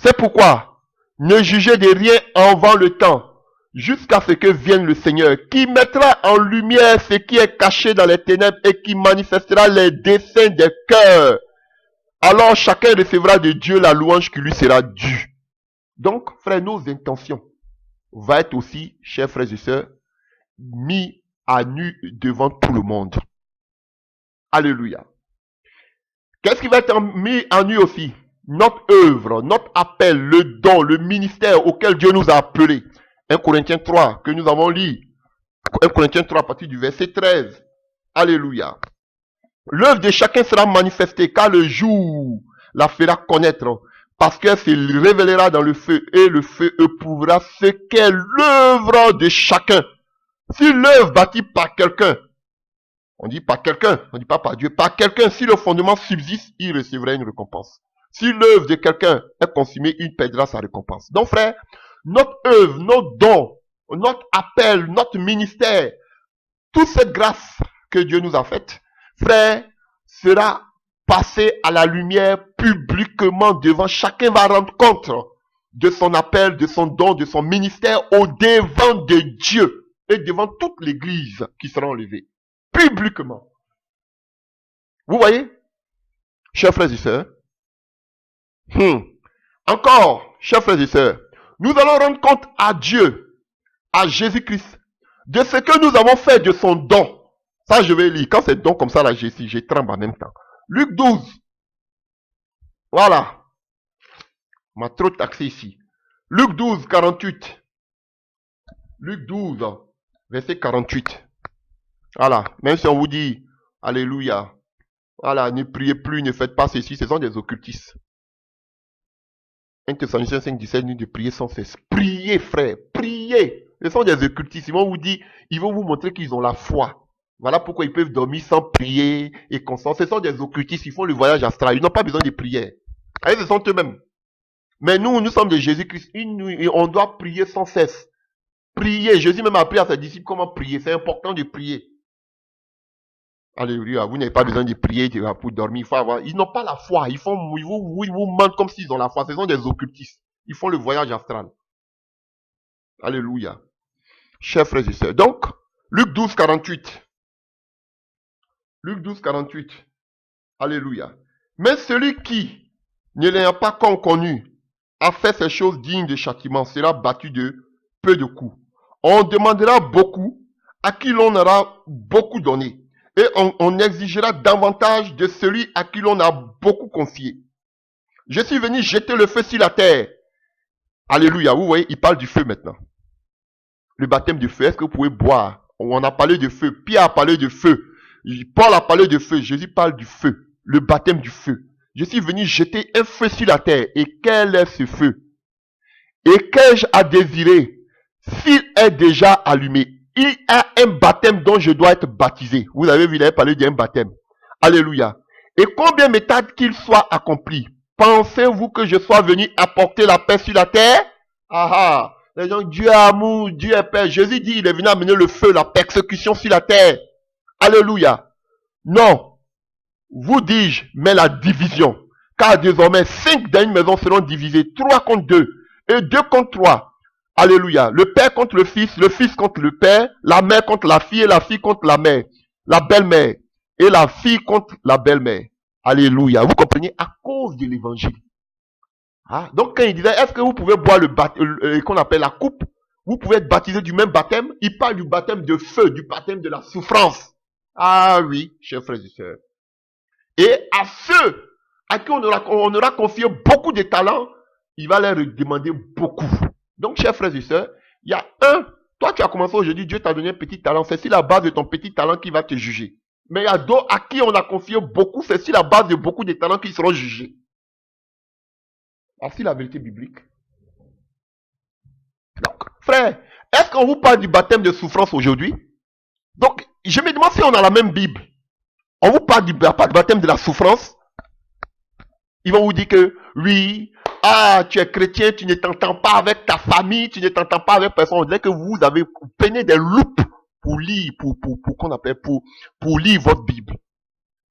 C'est pourquoi ne jugez de rien avant le temps, jusqu'à ce que vienne le Seigneur, qui mettra en lumière ce qui est caché dans les ténèbres et qui manifestera les desseins des cœurs. Alors chacun recevra de Dieu la louange qui lui sera due. Donc, frères, nos intentions vont être aussi, chers frères et sœurs, mis à nu devant tout le monde. Alléluia. Qu'est-ce qui va être mis à nu aussi? Notre œuvre, notre appel, le don, le ministère auquel Dieu nous a appelés. 1 Corinthiens 3 que nous avons lu. 1 Corinthiens 3 à partir du verset 13. Alléluia. L'œuvre de chacun sera manifestée car le jour la fera connaître, parce qu'elle se révélera dans le feu et le feu éprouvera ce qu'est l'œuvre de chacun. Si l'œuvre bâtie par quelqu'un, on dit par quelqu'un, on dit pas par Dieu, par quelqu'un, si le fondement subsiste, il recevra une récompense. Si l'œuvre de quelqu'un est consumée, il perdra sa récompense. Donc frère, notre œuvre, nos dons, notre appel, notre ministère, toute cette grâce que Dieu nous a faite, frère, sera passé à la lumière publiquement devant. Chacun va rendre compte de son appel, de son don, de son ministère au devant de Dieu et devant toute l'église qui sera enlevée. Publiquement. Vous voyez, chers frères et sœurs. Encore, chers frères et sœurs, nous allons rendre compte à Dieu, à Jésus-Christ, de ce que nous avons fait de son don. Ça, je vais lire. Quand c'est don comme ça, là, je tremble en même temps. Luc 12. Voilà. On m'a trop taxé ici. Luc 12, 48. Luc 12, verset 48. Voilà. Même si on vous dit, alléluia. Voilà, ne priez plus, ne faites pas ceci, ce sont des occultistes. 1 Thessaloniciens 5, 17 nous dit de prier sans cesse. Priez, frère, priez. Ce sont des occultistes. Ils vont vous dire, ils vont vous montrer qu'ils ont la foi. Voilà pourquoi ils peuvent dormir sans prier et constant. Ce sont des occultistes, ils font le voyage astral. Ils n'ont pas besoin de prière. Et ce sont eux-mêmes. Mais nous sommes de Jésus-Christ. On doit prier sans cesse. Prier. Jésus même a appris à ses disciples comment prier. C'est important de prier. Alléluia. Vous n'avez pas besoin de prier pour dormir. Il faut avoir... Ils n'ont pas la foi. Ils vous mentent comme s'ils ont la foi. Ce sont des occultistes. Ils font le voyage astral. Alléluia. Chers frères et sœurs. Donc, Luc 12, 48. Luc 12, 48. Alléluia. Mais celui qui, ne l'ayant pas connu, a fait ces choses dignes de châtiment, sera battu de peu de coups. On demandera beaucoup, à qui l'on aura beaucoup donné. Et on exigera davantage de celui à qui l'on a beaucoup confié. Je suis venu jeter le feu sur la terre. Alléluia. Vous voyez, il parle du feu maintenant. Le baptême de feu, est-ce que vous pouvez boire? On a parlé de feu. Pierre a parlé de feu. Paul a parlé de feu. Jésus parle du feu. Le baptême du feu. Je suis venu jeter un feu sur la terre. Et quel est ce feu? Et qu'ai-je à désirer s'il est déjà allumé? Il y a un baptême dont je dois être baptisé. Vous avez vu, il avait parlé d'un baptême. Alléluia. Et combien me tarde qu'il soit accompli? Pensez-vous que je sois venu apporter la paix sur la terre? Ah ah. Les gens, Dieu est amour, Dieu est paix. Jésus dit, il est venu amener le feu, la persécution sur la terre. Alléluia. Non. Vous dis-je, mais la division. Car désormais, 5 dans une maison seront divisés. 3 contre 2. Et 2 contre 3. Alléluia. Le père contre le fils contre le père, la mère contre la fille et la fille contre la mère. La belle-mère et la fille contre la belle-mère. Alléluia. Vous comprenez? À cause de l'évangile. Ah, donc quand il disait, est-ce que vous pouvez boire qu'on appelle la coupe? Vous pouvez être baptisé du même baptême? Il parle du baptême de feu, du baptême de la souffrance. Ah oui, chers frères et sœurs. Et à ceux à qui on aura confié beaucoup de talents, il va leur demander beaucoup. Donc, chers frères et sœurs, Il y a un. Toi, tu as commencé aujourd'hui, Dieu t'a donné un petit talent. C'est sur la base de ton petit talent qu'il va te juger. Mais il y a d'autres à qui on a confié beaucoup. C'est sur la base de beaucoup de talents qui seront jugés. Voici la vérité biblique. Donc, frère, est-ce qu'on vous parle du baptême de souffrance aujourd'hui? Donc, je me demande si on a la même Bible. On vous parle du baptême de la souffrance. Ils vont vous dire que, oui, ah, tu es chrétien, tu ne t'entends pas avec ta famille, tu ne t'entends pas avec personne. On dirait que vous avez peiné des loupes pour lire, pour lire votre Bible.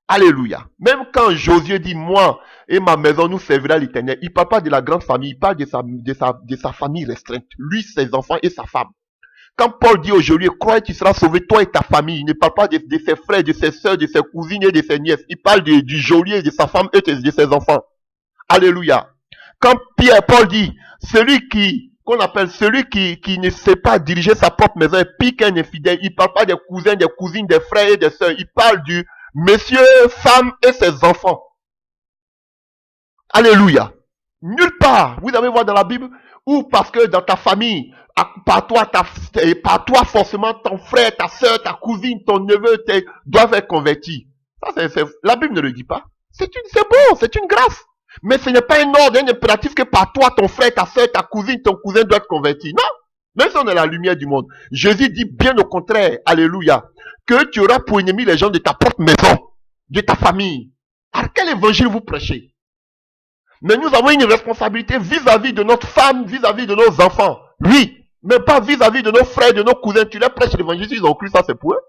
Alléluia. Même quand Josué dit, moi et ma maison nous servira l'Éternel, il ne parle pas de la grande famille, il parle de sa famille restreinte. Lui, ses enfants et sa femme. Quand Paul dit aujourd'hui, crois que tu seras sauvé, toi et ta famille, il ne parle pas de ses frères, de ses soeurs, de ses cousines et de ses nièces. Il parle du geôlier, de sa femme et de ses enfants. Alléluia. Quand Paul dit, qu'on appelle celui qui ne sait pas diriger sa propre maison est pire qu'un infidèle, il ne parle pas des cousins, des cousines, des frères et des sœurs. Il parle du monsieur, femme et ses enfants. Alléluia. Nulle part, vous allez voir dans la Bible, ou parce que dans ta famille, par toi forcément ton frère, ta soeur, ta cousine, ton neveu doivent être convertis. Ça, la Bible ne le dit pas. C'est bon, c'est une grâce. Mais ce n'est pas un ordre, un impératif que par toi, ton frère, ta soeur, ta cousine, ton cousin doivent être convertis. Non. Même si on est la lumière du monde. Jésus dit bien au contraire, alléluia, que tu auras pour ennemi les gens de ta propre maison, de ta famille. Alors quel évangile vous prêchez? Mais nous avons une responsabilité vis-à-vis de notre femme, vis-à-vis de nos enfants. Oui, mais pas vis-à-vis de nos frères, de nos cousins. Tu leur prêches l'évangile, ils ont cru ça, c'est pour eux.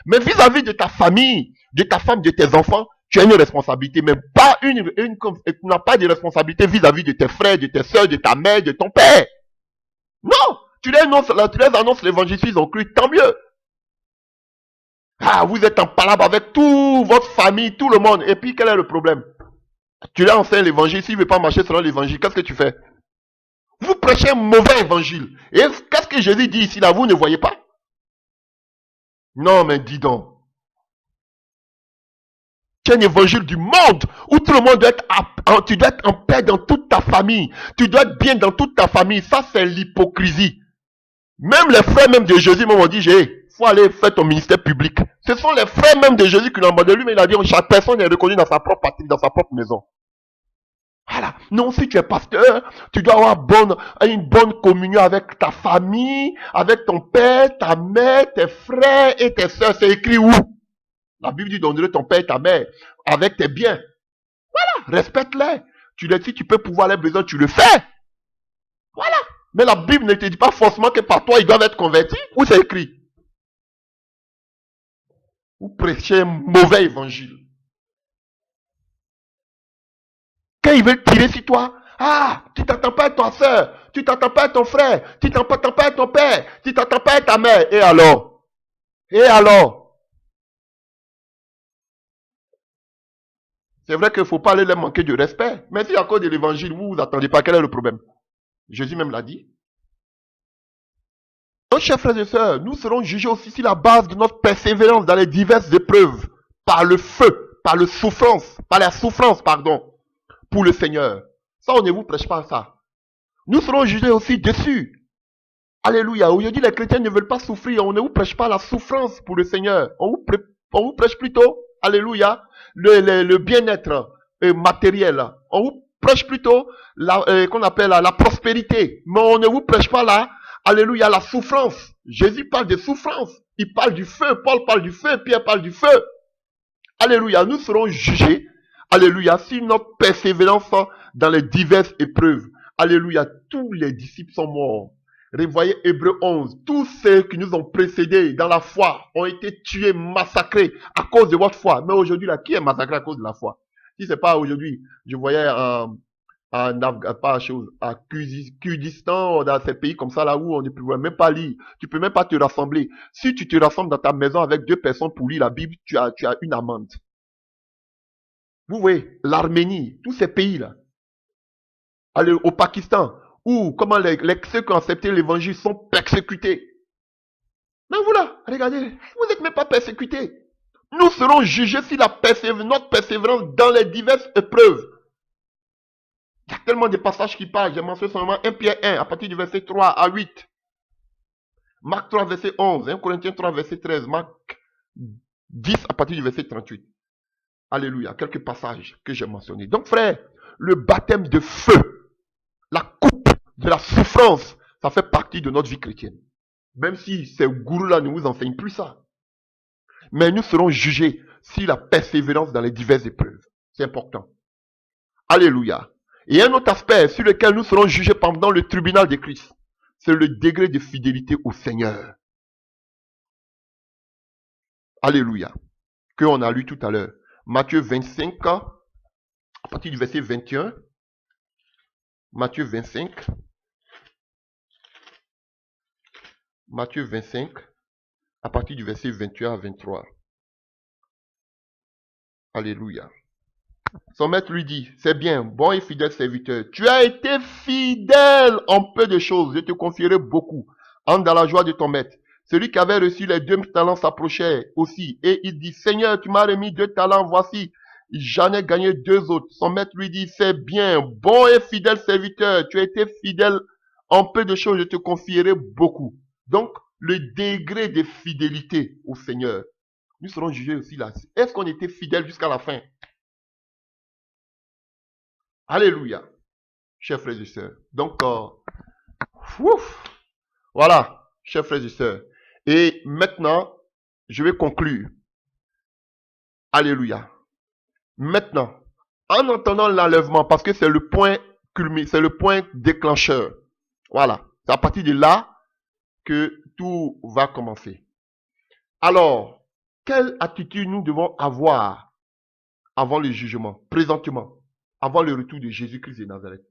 Mais vis-à-vis de ta famille, de ta femme, de tes enfants, tu as une responsabilité, mais pas tu n'as pas de responsabilité vis-à-vis de tes frères, de tes soeurs, de ta mère, de ton père. Non, tu les annonces l'évangile, ils ont cru, tant mieux. Ah, vous êtes en palabre avec toute votre famille, tout le monde. Et puis, quel est le problème? Tu leur enseignes l'évangile, s'il ne veut pas marcher selon l'évangile, qu'est-ce que tu fais? Vous prêchez un mauvais évangile. Et qu'est-ce que Jésus dit ici là? Vous ne voyez pas? Non, mais dis donc. Tu as un évangile du monde où tout le monde doit être, tu dois être en paix dans toute ta famille. Tu dois être bien dans toute ta famille. Ça, c'est l'hypocrisie. Même les frères même de Jésus m'ont dit, faut aller faire ton ministère public. Ce sont les frères même de Jésus qui l'ont demandé. Lui, mais il a dit, chaque personne est reconnue dans sa propre patrie, dans sa propre maison. Voilà. Non, si tu es pasteur, tu dois avoir une bonne communion avec ta famille, avec ton père, ta mère, tes frères et tes soeurs. C'est écrit où? La Bible dit d'honorer ton père et ta mère avec tes biens. Voilà, respecte-les. Si tu peux pouvoir les besoins, tu le fais. Voilà. Mais la Bible ne te dit pas forcément que par toi, ils doivent être convertis. Où c'est écrit? Vous prêchez un mauvais évangile. Quand ils veulent tirer sur toi, ah, tu t'entends pas avec ton soeur, tu t'entends pas avec ton frère, tu t'entends pas avec ton père, tu t'entends pas avec ta mère. Et alors? Et alors? C'est vrai qu'il ne faut pas aller les manquer de respect. Mais si à cause de l'évangile, vous attendez pas, quel est le problème? Jésus même l'a dit. Donc, chers frères et sœurs, nous serons jugés aussi sur la base de notre persévérance dans les diverses épreuves, par le feu, par la souffrance, pour le Seigneur. Ça, on ne vous prêche pas ça. Nous serons jugés aussi dessus. Alléluia. Aujourd'hui, les chrétiens ne veulent pas souffrir. On ne vous prêche pas la souffrance pour le Seigneur. On vous prêche plutôt, alléluia, le bien-être matériel. On vous prêche plutôt qu'on appelle la prospérité. Mais on ne vous prêche pas alléluia, la souffrance. Jésus parle de souffrance. Il parle du feu. Paul parle du feu. Pierre parle du feu. Alléluia. Nous serons jugés, alléluia, si notre persévérance dans les diverses épreuves. Alléluia. Tous les disciples sont morts. Revoyez Hébreux 11. Tous ceux qui nous ont précédés dans la foi ont été tués, massacrés à cause de votre foi. Mais aujourd'hui, là, qui est massacré à cause de la foi? Si c'est pas aujourd'hui, je voyais à Kurdistan, dans ces pays comme ça, là où on ne peut même pas lire. Tu peux même pas te rassembler. Si tu te rassembles dans ta maison avec 2 personnes pour lire la Bible, tu as une amende. Vous voyez, l'Arménie, tous ces pays-là. Allez au Pakistan, où comment ceux qui ont accepté l'évangile sont persécutés. Mais vous là, regardez, vous n'êtes même pas persécutés. Nous serons jugés sur notre persévérance dans les diverses épreuves. Il y a tellement de passages qui parlent. J'ai mentionné seulement 1 Pierre 1, à partir du verset 3 à 8. Marc 3, verset 11. 1 Corinthiens 3, verset 13. Marc 10 à partir du verset 38. Alléluia. Quelques passages que j'ai mentionnés. Donc frère, le baptême de feu, la coupe de la souffrance, ça fait partie de notre vie chrétienne. Même si ces gourous-là ne vous enseignent plus ça. Mais nous serons jugés si la persévérance dans les diverses épreuves. C'est important. Alléluia. Et un autre aspect sur lequel nous serons jugés pendant le tribunal de Christ, c'est le degré de fidélité au Seigneur. Alléluia. Que on a lu tout à l'heure. Matthieu 25, à partir du verset 21. Matthieu 25. Matthieu 25, à partir du verset 21 à 23. Alléluia. Son maître lui dit, c'est bien, bon et fidèle serviteur. Tu as été fidèle en peu de choses. Je te confierai beaucoup. Entre dans la joie de ton maître. Celui qui avait reçu les 2 talents s'approchait aussi. Et il dit, Seigneur, tu m'as remis 2 talents. Voici, j'en ai gagné 2 autres. Son maître lui dit, c'est bien, bon et fidèle serviteur. Tu as été fidèle en peu de choses. Je te confierai beaucoup. Donc, le degré de fidélité au Seigneur. Nous serons jugés aussi là. Est-ce qu'on était fidèle jusqu'à la fin? Alléluia, chers frères et sœurs. Donc, voilà, chers frères et sœurs. Et maintenant, je vais conclure. Alléluia. Maintenant, en entendant l'enlèvement, parce que c'est le point culminant, c'est le point déclencheur. Voilà, c'est à partir de là que tout va commencer. Alors, quelle attitude nous devons avoir avant le jugement, présentement, avant le retour de Jésus-Christ de Nazareth?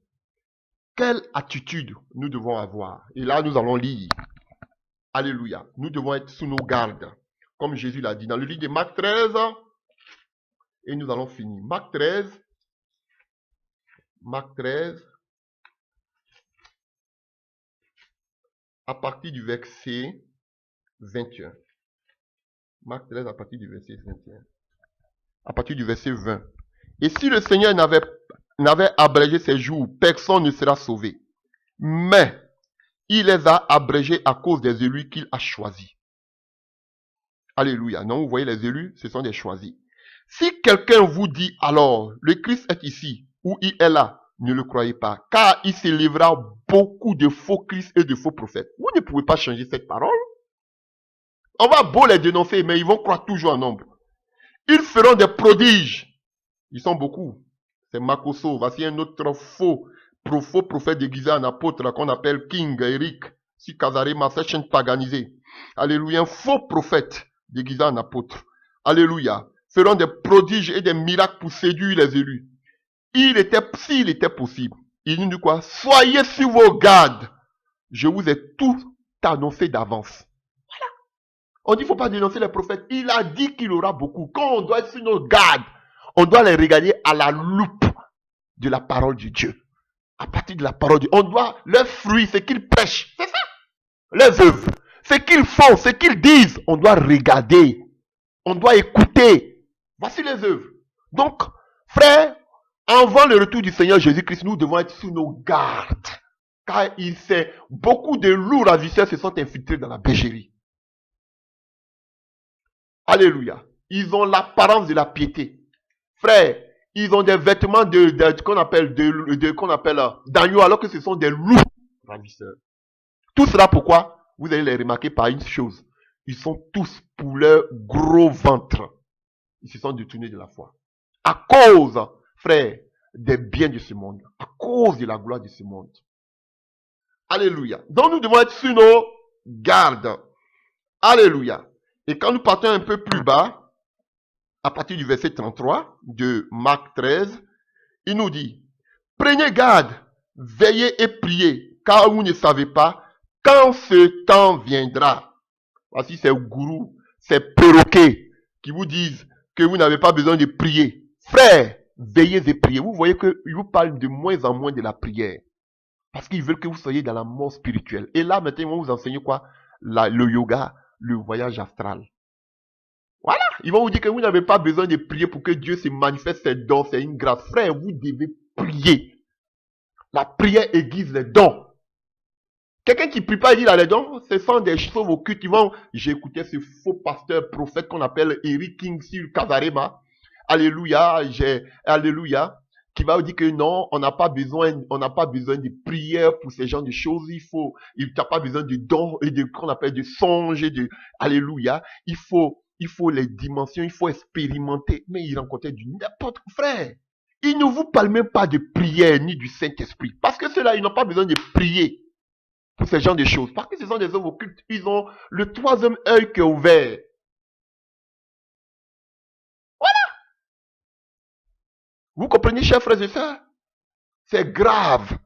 Quelle attitude nous devons avoir? Et là, nous allons lire. Alléluia. Nous devons être sous nos gardes. Comme Jésus l'a dit dans le livre de Marc 13. Et nous allons finir. Marc 13. Marc 13. À partir du verset 21. Marc 13 à partir du verset 21. À partir du verset 20. Et si le Seigneur n'avait abrégé ses jours, personne ne sera sauvé. Mais il les a abrégés à cause des élus qu'il a choisis. Alléluia. Non, vous voyez, les élus, ce sont des choisis. Si quelqu'un vous dit alors, le Christ est ici, ou il est là, ne le croyez pas, car il s'élèvera beaucoup de faux Christ et de faux prophètes. Vous ne pouvez pas changer cette parole. On va beau les dénoncer, mais ils vont croire toujours en nombre. Ils feront des prodiges. Ils sont beaucoup. C'est Makoso. Voici un autre faux prophète déguisé en apôtre qu'on appelle King Eric. Si Kazarema, cette chaîne paganisée. Alléluia. Un faux prophète déguisé en apôtre. Alléluia. Feront des prodiges et des miracles pour séduire les élus. S'il était possible, il nous dit quoi? Soyez sur vos gardes. Je vous ai tout annoncé d'avance. Voilà. On dit qu'il ne faut pas dénoncer les prophètes. Il a dit qu'il y aura beaucoup. Quand on doit être sur nos gardes, on doit les regarder à la loupe de la parole de Dieu. À partir de la parole de Dieu. On doit, leurs fruits, ce qu'ils prêchent, c'est ça. Les œuvres, ce qu'ils font, ce qu'ils disent, on doit regarder. On doit écouter. Voici les œuvres. Donc, frère, avant le retour du Seigneur Jésus-Christ, nous devons être sous nos gardes. Car il sait, beaucoup de loups ravisseurs se sont infiltrés dans la bergerie. Alléluia. Ils ont l'apparence de la piété. Frère, ils ont des vêtements qu'on appelle d'agneau, alors que ce sont des loups ravisseurs. Tout cela pourquoi? Vous allez les remarquer par une chose. Ils sont tous pour leur gros ventre. Ils se sont détournés de la foi. À cause, frère, des biens de ce monde. À cause de la gloire de ce monde. Alléluia. Donc nous devons être sur nos gardes. Alléluia. Et quand nous partons un peu plus bas, à partir du verset 33 de Marc 13, il nous dit, prenez garde, veillez et priez, car vous ne savez pas quand ce temps viendra. Voici ces gourous, ces perroquets qui vous disent que vous n'avez pas besoin de prier. Frère, veillez et priez. Vous voyez qu'ils vous parlent de moins en moins de la prière. Parce qu'ils veulent que vous soyez dans la mort spirituelle. Et là, maintenant, ils vont vous enseigner quoi? Le yoga, le voyage astral. Voilà. Ils vont vous dire que vous n'avez pas besoin de prier pour que Dieu se manifeste ses dons. C'est une grâce. Frère, vous devez prier. La prière aiguise les dons. Quelqu'un qui prie pas, il dit là, les dons, ce sont des choses occultes. J'ai écouté ce faux pasteur prophète qu'on appelle Eric King sur Kazarema. Alléluia, alléluia, qui va vous dire que non, on n'a pas besoin de prière pour ces genres de choses. Il n'a pas besoin de dons et de, qu'on appelle de songes et de, alléluia. Il faut les dimensions, il faut expérimenter. Mais il rencontrait du n'importe quoi, frère. Il ne vous parle même pas de prière ni du Saint-Esprit. Parce que ceux-là, ils n'ont pas besoin de prier pour ces genres de choses. Parce que ce sont des œuvres occultes. Ils ont le troisième œil qui est ouvert. Voilà. Vous comprenez, chers frères et sœurs? C'est grave.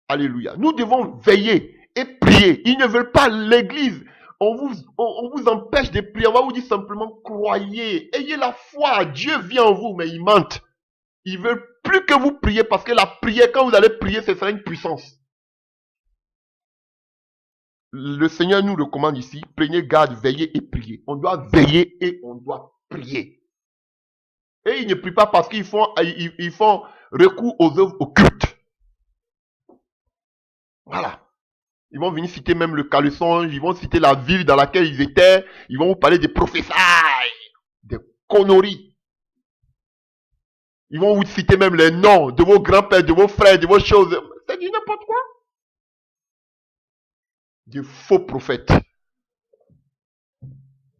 Alléluia. Nous devons veiller et prier. Ils ne veulent pas l'église. On vous empêche de prier. On va vous dire simplement croyez. Ayez la foi. Dieu vient en vous, mais ils mentent. Ils veulent plus que vous priez parce que la prière, quand vous allez prier, ce sera une puissance. Le Seigneur nous recommande ici, prenez garde, veillez et priez. On doit veiller et on doit prier. Et ils ne prient pas parce qu'ils font recours aux œuvres occultes. Voilà. Ils vont venir citer même le caleçon, ils vont citer la ville dans laquelle ils étaient, ils vont vous parler des prophéties, des conneries. Ils vont vous citer même les noms de vos grands-pères, de vos frères, de vos choses. C'est du n'importe quoi. Des faux prophètes.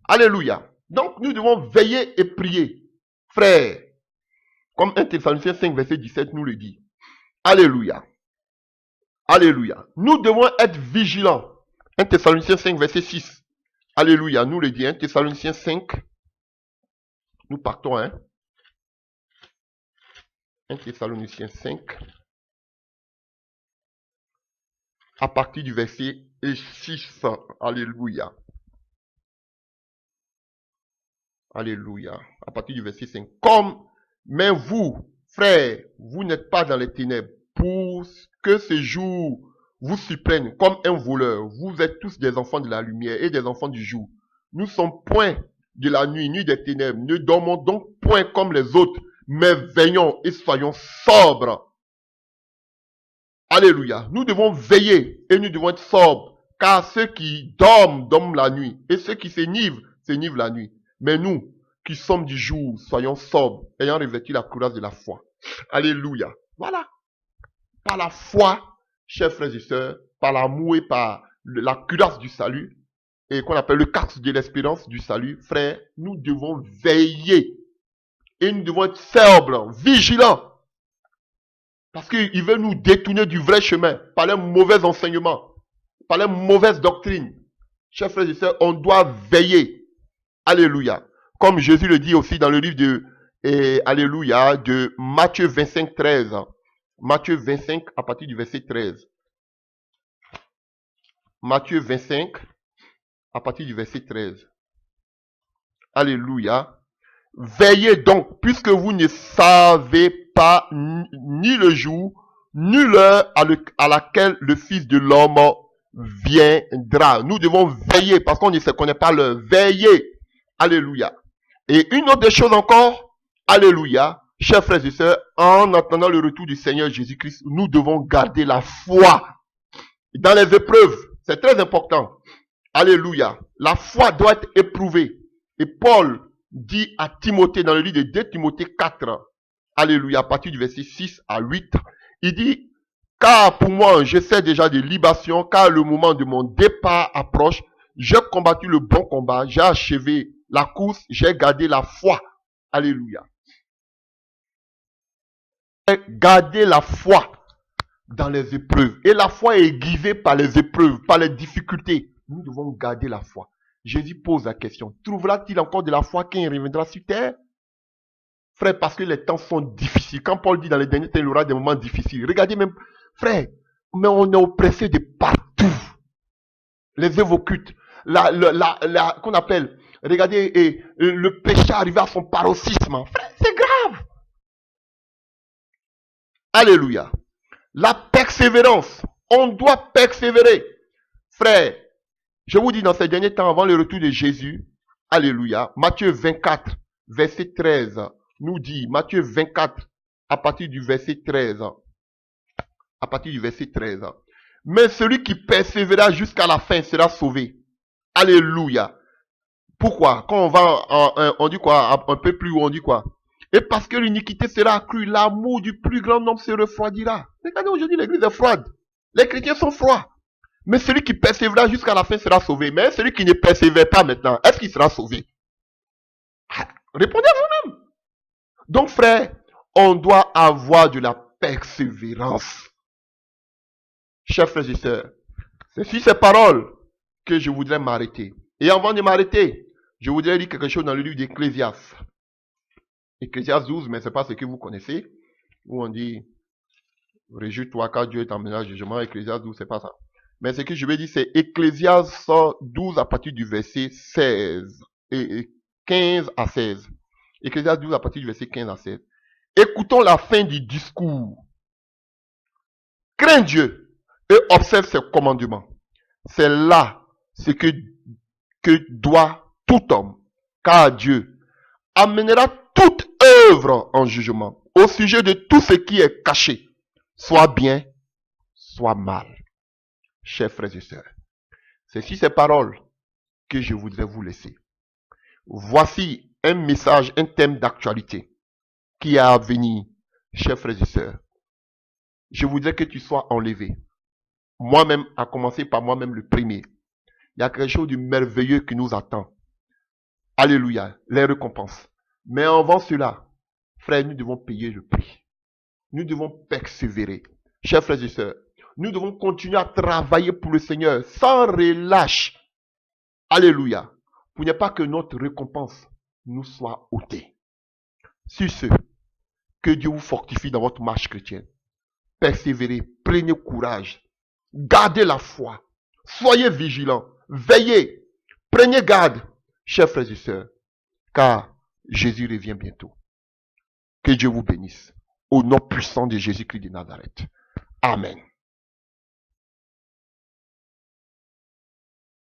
Alléluia. Donc nous devons veiller et prier. Frères, comme 1 Thessaloniciens 5, verset 17 nous le dit. Alléluia. Alléluia. Nous devons être vigilants. 1 Thessaloniciens 5, verset 6. Alléluia. Nous le dit. 1 Thessaloniciens 5. Nous partons. 1 Thessaloniciens 5. À partir du verset 6. Alléluia. Alléluia. À partir du verset 5. Mais vous, frères, vous n'êtes pas dans les ténèbres pour que ce jour vous surprenne comme un voleur. Vous êtes tous des enfants de la lumière et des enfants du jour. Nous sommes point de la nuit ni des ténèbres. Ne dormons donc point comme les autres, mais veillons et soyons sobres. Alléluia. Nous devons veiller et nous devons être sobres, car ceux qui dorment, dorment la nuit, et ceux qui s'enivrent, s'enivrent la nuit. Mais nous, qui sommes du jour, soyons sobres, ayant revêtu la courage de la foi. Alléluia. Voilà. Par la foi, chers frères et sœurs, par l'amour et par la cuirasse du salut, et qu'on appelle le casque de l'espérance du salut, frères, nous devons veiller. Et nous devons être sobres, vigilants. Parce qu'ils veulent nous détourner du vrai chemin, par les mauvais enseignements, par les mauvaises doctrines. Chers frères et sœurs, on doit veiller. Alléluia. Comme Jésus le dit aussi dans le livre Alléluia, de Matthieu 25, 13. Matthieu 25, à partir du verset 13. Matthieu 25, à partir du verset 13. Alléluia. Veillez donc, puisque vous ne savez pas ni le jour, ni l'heure à laquelle le Fils de l'homme viendra. Nous devons veiller, parce qu'on ne se connaît pas l'heure. Veillez. Alléluia. Et une autre chose encore, alléluia, chers frères et sœurs, en attendant le retour du Seigneur Jésus-Christ, nous devons garder la foi dans les épreuves. C'est très important. Alléluia. La foi doit être éprouvée. Et Paul dit à Timothée dans le livre de 2 Timothée 4, alléluia, à partir du verset 6 à 8, il dit, car pour moi, je sais déjà des libations, car le moment de mon départ approche, j'ai combattu le bon combat, j'ai achevé la course, j'ai gardé la foi. Alléluia. Garder la foi dans les épreuves. Et la foi est aiguisée par les épreuves, par les difficultés. Nous devons garder la foi. Jésus pose la question, trouvera-t-il encore de la foi quand il reviendra sur terre? Frère, parce que les temps sont difficiles. Quand Paul dit dans les derniers temps, il y aura des moments difficiles. Regardez même, frère, mais on est oppressé de partout. Les œuvres occultes, qu'on appelle, regardez, le péché arrivé à son paroxysme. Frère, c'est grave. Alléluia. La persévérance. On doit persévérer. Frère, je vous dis dans ces derniers temps, avant le retour de Jésus, alléluia, Matthieu 24, verset 13, nous dit, Matthieu 24, à partir du verset 13, Mais celui qui persévérera jusqu'à la fin sera sauvé. Alléluia. Pourquoi? Quand on va, on dit quoi? Un peu plus haut, on dit quoi? Et parce que l'iniquité sera accrue, l'amour du plus grand nombre se refroidira. Regardez, aujourd'hui, l'église est froide. Les chrétiens sont froids. Mais celui qui persévérera jusqu'à la fin sera sauvé. Mais celui qui ne persévère pas maintenant, est-ce qu'il sera sauvé? Répondez à vous-même. Donc, frère, on doit avoir de la persévérance. Chers frères et sœurs, c'est sur ces paroles que je voudrais m'arrêter. Et avant de m'arrêter, je voudrais lire quelque chose dans le livre d'Ecclésiaste. Ecclésiaste 12, mais ce n'est pas ce que vous connaissez. Où on dit, réjouis-toi car Dieu t'emmènera au jugement. Ecclésiaste 12, c'est pas ça. Mais ce que je vais dire, c'est Ecclésiaste 12 à partir du verset 16 et 15 à 16. Ecclésiaste 12 à partir du verset 15 à 16. Écoutons la fin du discours. Crains Dieu et observe ses commandements. C'est là ce que doit tout homme. Car Dieu amènera toute œuvre en jugement au sujet de tout ce qui est caché, soit bien, soit mal. Chers frères et sœurs, c'est sur ces paroles que je voudrais vous laisser. Voici un message, un thème d'actualité qui a à venir, chers frères et sœurs. Je voudrais que tu sois enlevé. Moi-même, à commencer par moi-même le premier. Il y a quelque chose de merveilleux qui nous attend. Alléluia, les récompenses. Mais avant cela, frères, nous devons payer le prix. Nous devons persévérer. Chers frères et sœurs, nous devons continuer à travailler pour le Seigneur sans relâche. Alléluia. Pour ne pas que notre récompense nous soit ôtée. Sur ce, que Dieu vous fortifie dans votre marche chrétienne. Persévérez, prenez courage. Gardez la foi. Soyez vigilants. Veillez. Prenez garde, chers frères et sœurs, car Jésus revient bientôt. Que Dieu vous bénisse. Au nom puissant de Jésus-Christ de Nazareth. Amen.